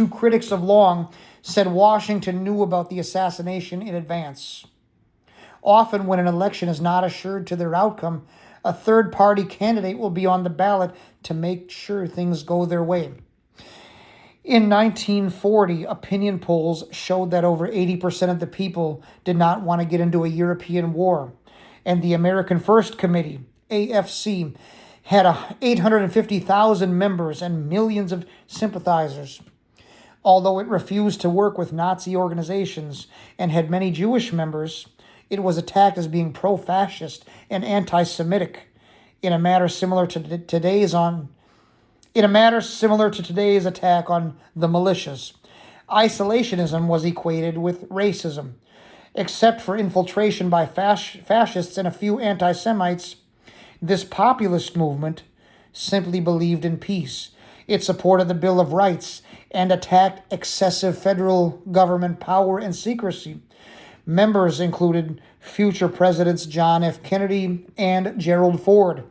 critics of Long said Washington knew about the assassination in advance. Often, when an election is not assured to their outcome, a third-party candidate will be on the ballot to make sure things go their way. In 1940, opinion polls showed that over 80% of the people did not want to get into a European war, and the American First Committee, AFC, had 850,000 members and millions of sympathizers. Although it refused to work with Nazi organizations and had many Jewish members, it was attacked as being pro-fascist and anti-Semitic in a matter similar to today's attack on the militias. Isolationism was equated with racism. Except for infiltration by fascists and a few anti-Semites, this populist movement simply believed in peace. It supported the Bill of Rights and attacked excessive federal government power and secrecy. Members included future presidents John F. Kennedy and Gerald Ford.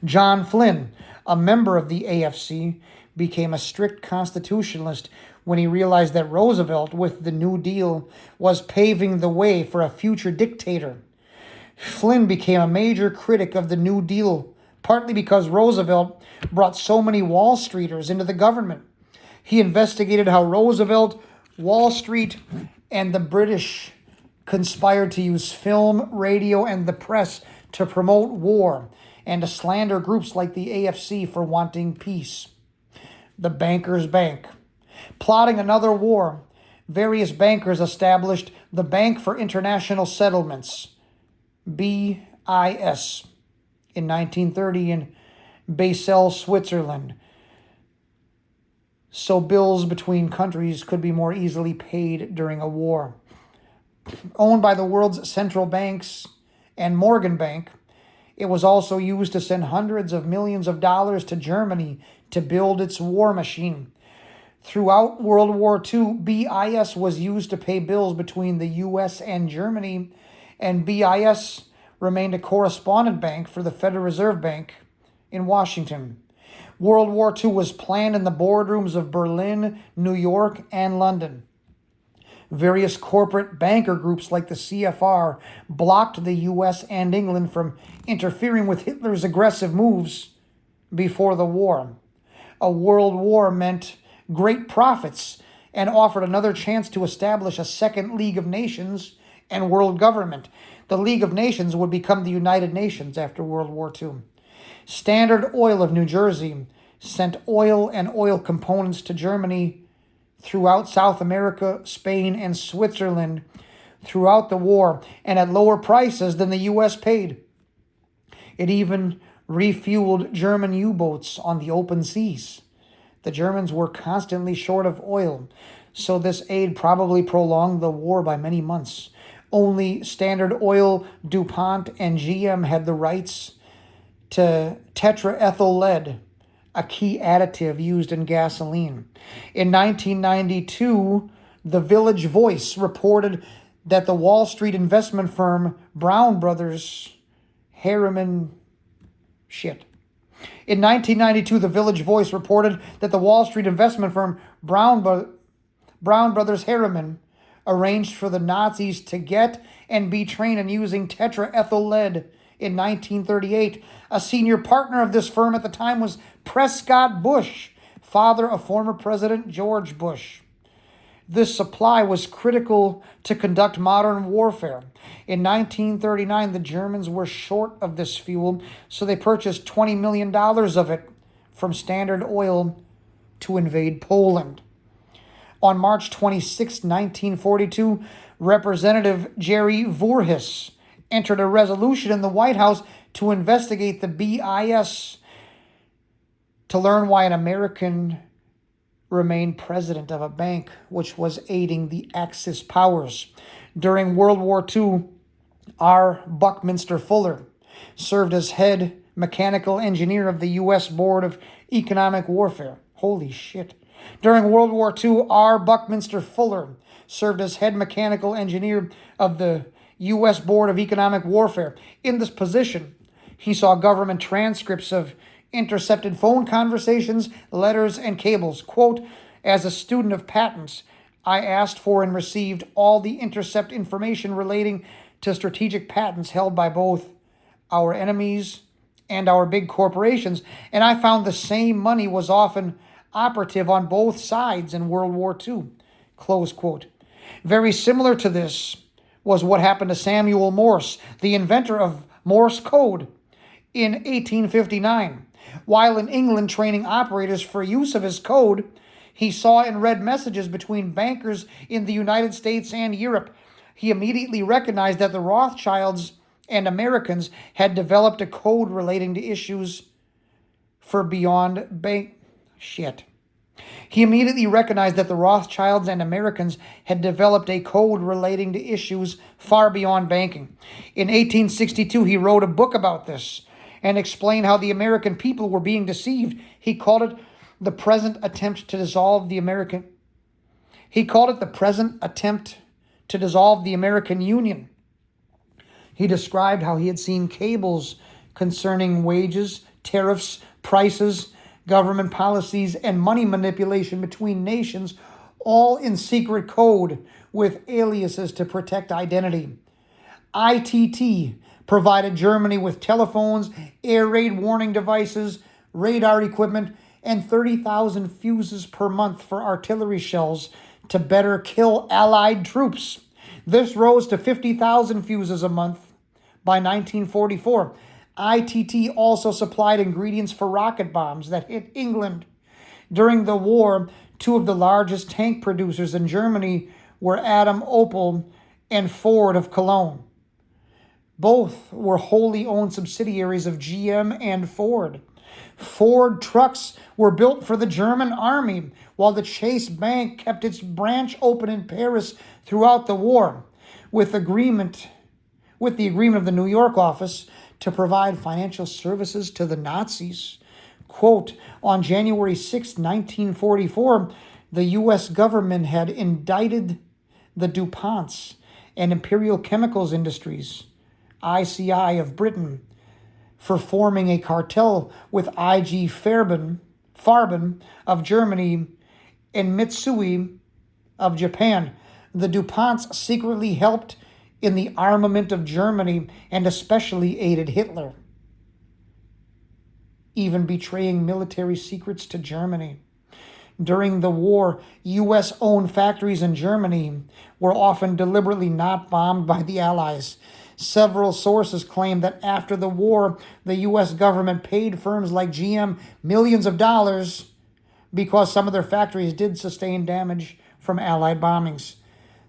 John Flynn, a member of the AFC, became a strict constitutionalist when he realized that Roosevelt, with the New Deal, was paving the way for a future dictator. Flynn became a major critic of the New Deal, partly because Roosevelt brought so many Wall Streeters into the government. He investigated how Roosevelt, Wall Street, and the British conspired to use film, radio, and the press to promote war and to slander groups like the AFC for wanting peace. The Bankers' Bank. Plotting another war, various bankers established the Bank for International Settlements, BIS, in 1930 in Basel, Switzerland, so bills between countries could be more easily paid during a war. Owned by the world's central banks and Morgan Bank, it was also used to send hundreds of millions of dollars to Germany to build its war machine. Throughout World War II, BIS was used to pay bills between the U.S. and Germany, and BIS remained a correspondent bank for the Federal Reserve Bank in Washington. World War II was planned in the boardrooms of Berlin, New York, and London. Various corporate banker groups like the CFR blocked the U.S. and England from interfering with Hitler's aggressive moves before the war. A world war meant great profits and offered another chance to establish a second League of Nations and world government. The League of Nations would become the United Nations after World War II. Standard Oil of New Jersey sent oil and oil components to Germany throughout South America, Spain, and Switzerland throughout the war, and at lower prices than the U.S. paid. It even refueled German U-boats on the open seas. The Germans were constantly short of oil, so this aid probably prolonged the war by many months. Only Standard Oil, DuPont, and GM had the rights to tetraethyl lead, a key additive used in gasoline. In 1992, the Village Voice reported that the Wall Street investment firm Brown Brothers Harriman In 1992, the Village Voice reported that the Wall Street investment firm Brown Brothers Harriman arranged for the Nazis to get and be trained in using tetraethyl lead in 1938. A senior partner of this firm at the time was Prescott Bush, father of former President George Bush. This supply was critical to conduct modern warfare. In 1939, the Germans were short of this fuel, so they purchased $20 million of it from Standard Oil to invade Poland. On March 26, 1942, Representative Jerry Voorhis entered a resolution in the White House to investigate the BIS to learn why an American remained president of a bank which was aiding the Axis powers. During World War II, R. Buckminster Fuller served as head mechanical engineer of the U.S. Board of Economic Warfare. Holy shit. During World War II, R. Buckminster Fuller served as head mechanical engineer of the U.S. Board of Economic Warfare. In this position, he saw government transcripts of intercepted phone conversations, letters, and cables. Quote, as a student of patents, I asked for and received all the intercept information relating to strategic patents held by both our enemies and our big corporations, and I found the same money was often operative on both sides in World War II. Close quote. Very similar to this was what happened to Samuel Morse, the inventor of Morse code, in 1859. While in England training operators for use of his code, he saw and read messages between bankers in the United States and Europe. He immediately recognized that the Rothschilds and Americans had developed a code relating to issues for beyond bank shit. He immediately recognized that the Rothschilds and Americans had developed a code relating to issues far beyond banking. In 1862, he wrote a book about this and explained how the American people were being deceived. He called it the present attempt to dissolve the American Union. He described how he had seen cables concerning wages, tariffs, prices, government policies, and money manipulation between nations, all in secret code with aliases to protect identity. ITT provided Germany with telephones, air raid warning devices, radar equipment, and 30,000 fuses per month for artillery shells to better kill Allied troops. This rose to 50,000 fuses a month by 1944. ITT also supplied ingredients for rocket bombs that hit England. During the war, two of the largest tank producers in Germany were Adam Opel and Ford of Cologne. Both were wholly owned subsidiaries of GM and Ford. Ford trucks were built for the German army, while the Chase Bank kept its branch open in Paris throughout the war, with the agreement of the New York office to provide financial services to the Nazis. Quote, on January 6, 1944, the U.S. government had indicted the DuPonts and Imperial Chemicals Industries, ICI of Britain, for forming a cartel with IG Farben of Germany and Mitsui of Japan. The DuPonts secretly helped in the armament of Germany and especially aided Hitler, even betraying military secrets to Germany. During the war, U.S.-owned factories in Germany were often deliberately not bombed by the Allies. Several sources claim that after the war, the U.S. government paid firms like GM millions of dollars because some of their factories did sustain damage from Allied bombings.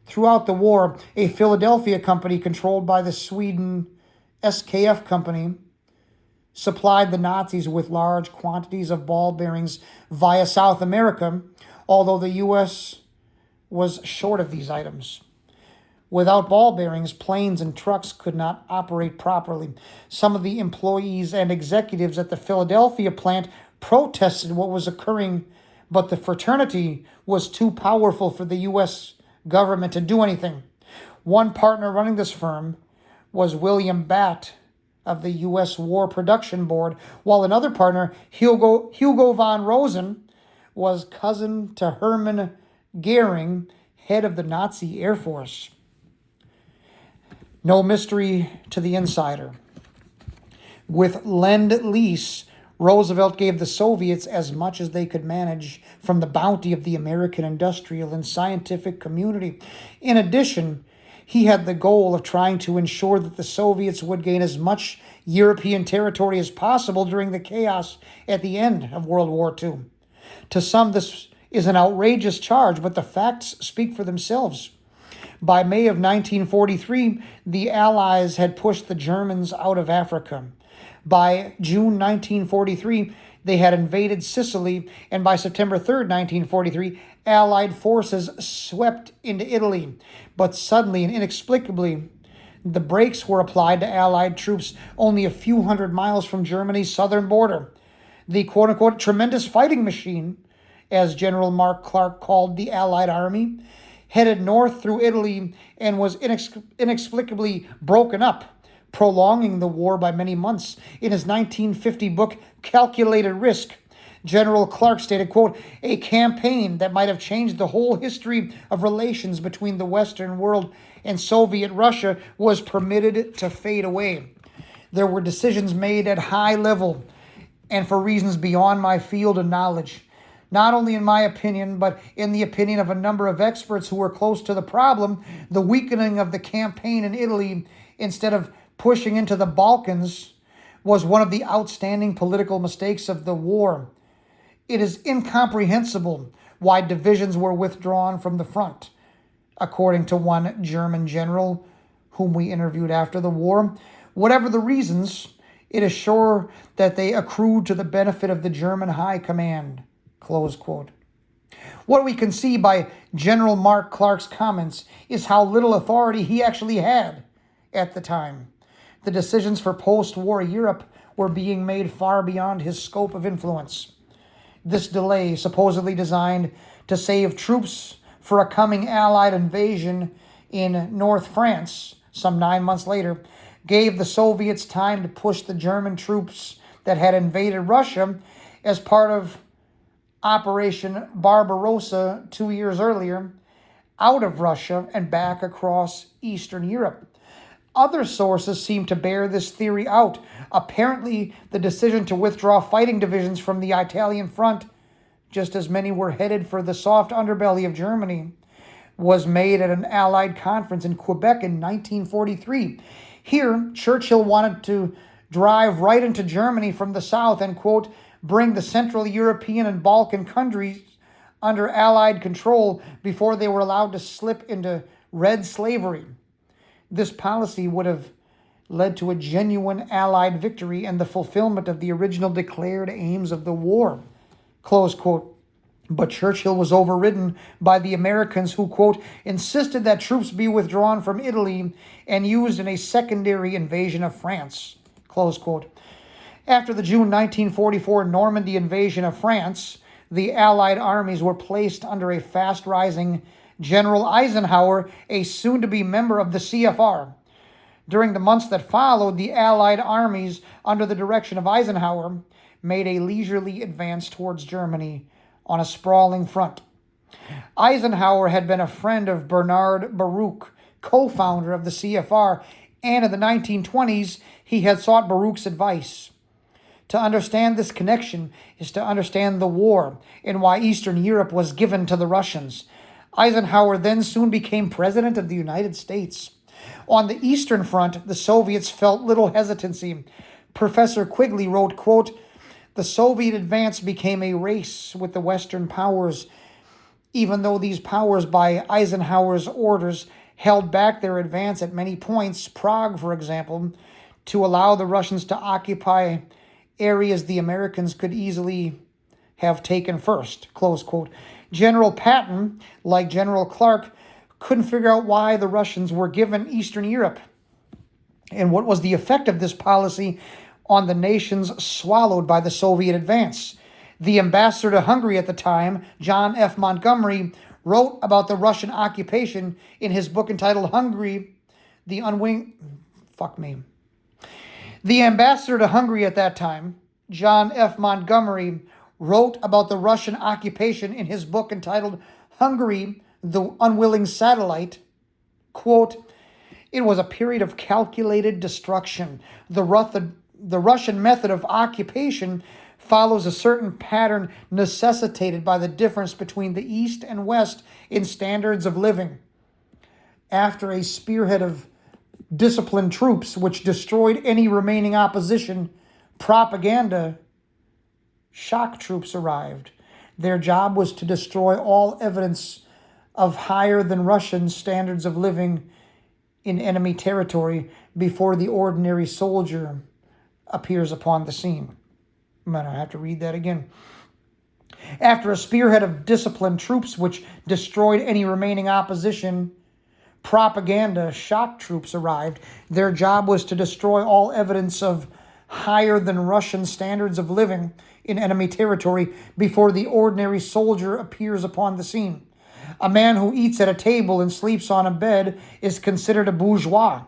Throughout the war, a Philadelphia company controlled by the Sweden SKF company supplied the Nazis with large quantities of ball bearings via South America, although the U.S. was short of these items. Without ball bearings, planes and trucks could not operate properly. Some of the employees and executives at the Philadelphia plant protested what was occurring, but the fraternity was too powerful for the U.S. government to do anything. One partner running this firm was William Batt, of the U.S. War Production Board, while another partner, Hugo von Rosen, was cousin to Hermann Goering, head of the Nazi Air Force. No mystery to the insider. With Lend-Lease, Roosevelt gave the Soviets as much as they could manage from the bounty of the American industrial and scientific community. In addition, he had the goal of trying to ensure that the Soviets would gain as much European territory as possible during the chaos at the end of World War II. To some, this is an outrageous charge, but the facts speak for themselves. By May of 1943, the Allies had pushed the Germans out of Africa. By June 1943, they had invaded Sicily, and by September 3rd, 1943, Allied forces swept into Italy. But suddenly and inexplicably, the brakes were applied to Allied troops only a few hundred miles from Germany's southern border. The quote-unquote tremendous fighting machine, as General Mark Clark called the Allied army, headed north through Italy and was inexplicably broken up, prolonging the war by many months. In his 1950 book, Calculated Risk, General Clark stated, quote, a campaign that might have changed the whole history of relations between the Western world and Soviet Russia was permitted to fade away. There were decisions made at high level and for reasons beyond my field of knowledge. Not only in my opinion, but in the opinion of a number of experts who were close to the problem, the weakening of the campaign in Italy instead of pushing into the Balkans was one of the outstanding political mistakes of the war. It is incomprehensible why divisions were withdrawn from the front, according to one German general whom we interviewed after the war. Whatever the reasons, it is sure that they accrued to the benefit of the German High Command. Close quote. What we can see by General Mark Clark's comments is how little authority he actually had at the time. The decisions for post-war Europe were being made far beyond his scope of influence. This delay, supposedly designed to save troops for a coming Allied invasion in North France some 9 months later, gave the Soviets time to push the German troops that had invaded Russia as part of Operation Barbarossa 2 years earlier out of Russia and back across Eastern Europe. Other sources seem to bear this theory out. Apparently, the decision to withdraw fighting divisions from the Italian front, just as many were headed for the soft underbelly of Germany, was made at an Allied conference in Quebec in 1943. Here, Churchill wanted to drive right into Germany from the south and, quote, bring the Central European and Balkan countries under Allied control before they were allowed to slip into red slavery. This policy would have led to a genuine Allied victory and the fulfillment of the original declared aims of the war. Close quote. But Churchill was overridden by the Americans who, quote, insisted that troops be withdrawn from Italy and used in a secondary invasion of France. Close quote. After the June 1944 Normandy invasion of France, the Allied armies were placed under a fast-rising General Eisenhower, a soon-to-be member of the CFR. During the months that followed, the Allied armies, under the direction of Eisenhower, made a leisurely advance towards Germany on a sprawling front. Eisenhower had been a friend of Bernard Baruch, co-founder of the CFR, and in the 1920s, he had sought Baruch's advice. To understand this connection is to understand the war and why Eastern Europe was given to the Russians. Eisenhower then soon became president of the United States. On the Eastern Front, the Soviets felt little hesitancy. Professor Quigley wrote, quote, the Soviet advance became a race with the Western powers, even though these powers, by Eisenhower's orders, held back their advance at many points, Prague, for example, to allow the Russians to occupy areas the Americans could easily have taken first, close quote. General Patton, like General Clark, couldn't figure out why the Russians were given Eastern Europe and what was the effect of this policy on the nations swallowed by the Soviet advance. The ambassador to Hungary at the time, John F. Montgomery, wrote about the Russian occupation in his book entitled Hungary, The Unwitting The ambassador to Hungary at that time, John F. Montgomery, wrote about the Russian occupation in his book entitled Hungary, the Unwilling Satellite. Quote, "It was a period of calculated destruction. The Russian method of occupation follows a certain pattern necessitated by the difference between the East and West in standards of living. After a spearhead of disciplined troops which destroyed any remaining opposition, propaganda, shock troops arrived. Their job was to destroy all evidence of higher than Russian standards of living in enemy territory before the ordinary soldier appears upon the scene." I'm going to have to read that again. After a spearhead of disciplined troops which destroyed any remaining opposition, propaganda, shock troops arrived. Their job was to destroy all evidence of higher than Russian standards of living in enemy territory before the ordinary soldier appears upon the scene. A man who eats at a table and sleeps on a bed is considered a bourgeois.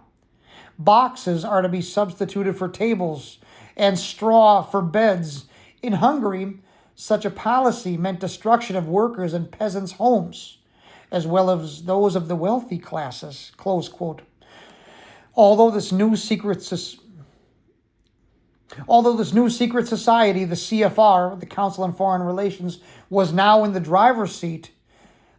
Boxes are to be substituted for tables and straw for beds. In Hungary, such a policy meant destruction of workers' and peasants' homes, as well as those of the wealthy classes, close quote. Although this new secret society, the CFR, the Council on Foreign Relations, was now in the driver's seat,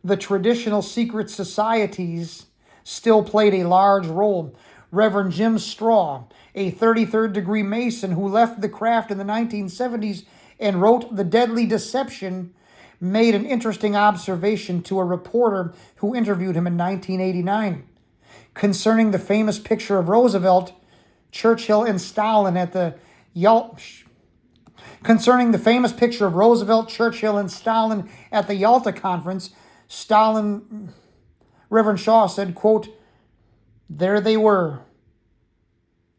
the traditional secret societies still played a large role. Reverend Jim Straw, a 33rd degree Mason who left the craft in the 1970s and wrote The Deadly Deception, made an interesting observation to a reporter who interviewed him in 1989 concerning the famous picture of Roosevelt, Churchill, and Stalin at the Yalta Conference. Reverend Shaw said, quote, "There they were,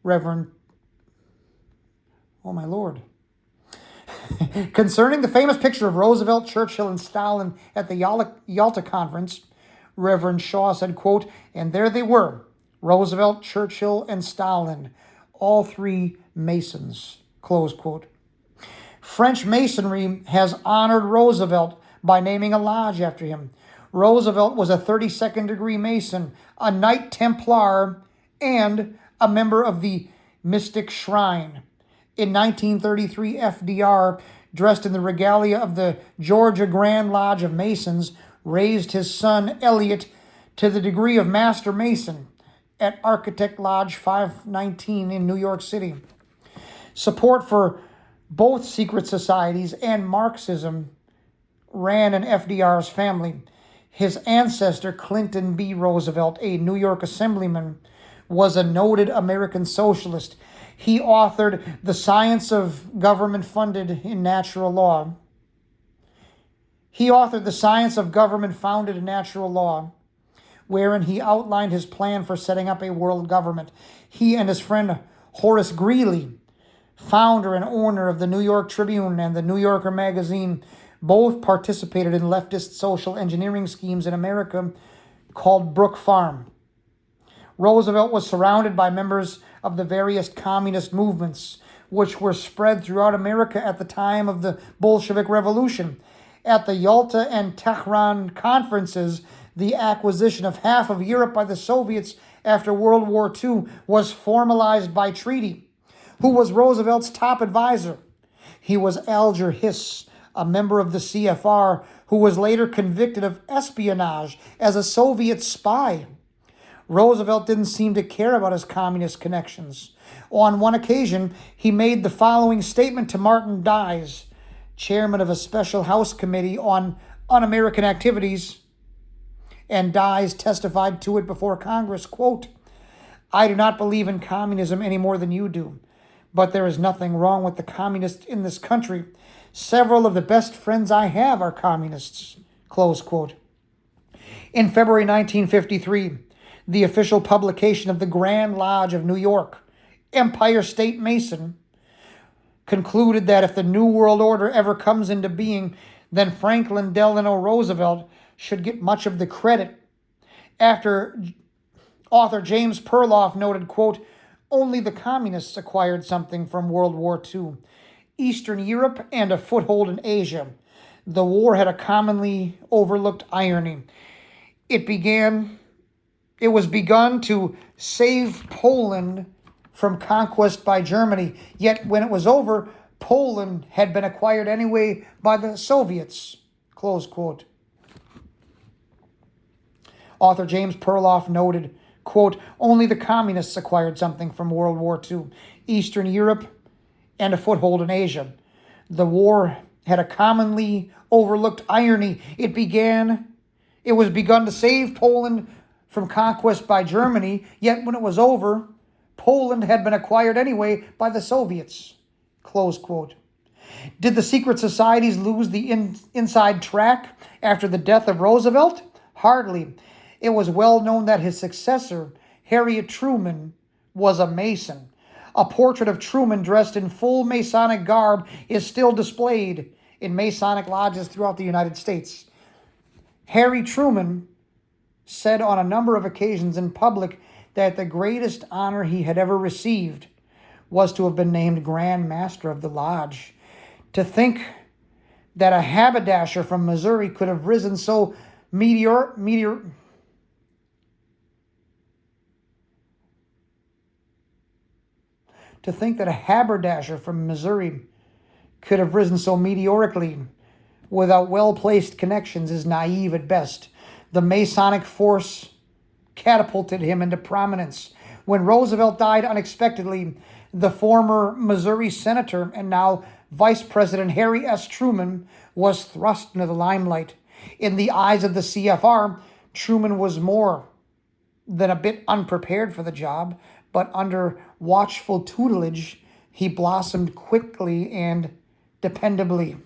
Reverend, oh my Lord." Concerning the famous picture of Roosevelt, Churchill, and Stalin at the Yalta Conference, Reverend Shaw said, quote, "And there they were, Roosevelt, Churchill, and Stalin, all three Masons," close quote. French Masonry has honored Roosevelt by naming a lodge after him. Roosevelt was a 32nd degree Mason, a Knight Templar, and a member of the Mystic Shrine. In 1933, FDR, dressed in the regalia of the Georgia Grand Lodge of Masons, raised his son Elliot to the degree of Master Mason at Architect Lodge 519 in New York City. Support for both secret societies and Marxism ran in FDR's family. His ancestor, Clinton B. Roosevelt, a New York assemblyman, was a noted American socialist. He authored The Science of Government Founded in Natural Law. Wherein he outlined his plan for setting up a world government. He and his friend Horace Greeley, founder and owner of the New York Tribune and the New Yorker magazine, both participated in leftist social engineering schemes in America called Brook Farm. Roosevelt was surrounded by members of the various communist movements, which were spread throughout America at the time of the Bolshevik Revolution. At the Yalta and Tehran conferences, the acquisition of half of Europe by the Soviets after World War II was formalized by treaty. Who was Roosevelt's top advisor? He was Alger Hiss, a member of the CFR, who was later convicted of espionage as a Soviet spy. Roosevelt didn't seem to care about his communist connections. On one occasion, he made the following statement to Martin Dies, chairman of a special House committee on un-American activities, and Dies testified to it before Congress, quote, "I do not believe in communism any more than you do, but there is nothing wrong with the communists in this country. Several of the best friends I have are communists," close quote. In February 1953, the official publication of the Grand Lodge of New York, Empire State Mason, concluded that if the New World Order ever comes into being, then Franklin Delano Roosevelt should get much of the credit. After author James Perloff noted, quote, only the communists acquired something from World War II: Eastern Europe and a foothold in Asia. The war had a commonly overlooked irony. It was begun to save Poland from conquest by Germany, yet when it was over, Poland had been acquired anyway by the Soviets. Close quote. Author James Perloff noted, quote, only the communists acquired something from World War II: Eastern Europe and a foothold in Asia. The war had a commonly overlooked irony. It was begun to save Poland from conquest by Germany, yet when it was over, Poland had been acquired anyway by the Soviets. Close quote. Did the secret societies lose the inside track after the death of Roosevelt? Hardly. It was well known that his successor, Harriet Truman, was a Mason. A portrait of Truman dressed in full Masonic garb is still displayed in Masonic lodges throughout the United States. Harry Truman said on a number of occasions in public that the greatest honor he had ever received was to have been named Grand Master of the Lodge. To think that a haberdasher from Missouri could have risen so meteorically without well-placed connections is naive at best. The Masonic force catapulted him into prominence. When Roosevelt died unexpectedly, the former Missouri senator and now Vice President Harry S. Truman was thrust into the limelight. In the eyes of the CFR, Truman was more than a bit unprepared for the job, but under watchful tutelage, he blossomed quickly and dependably.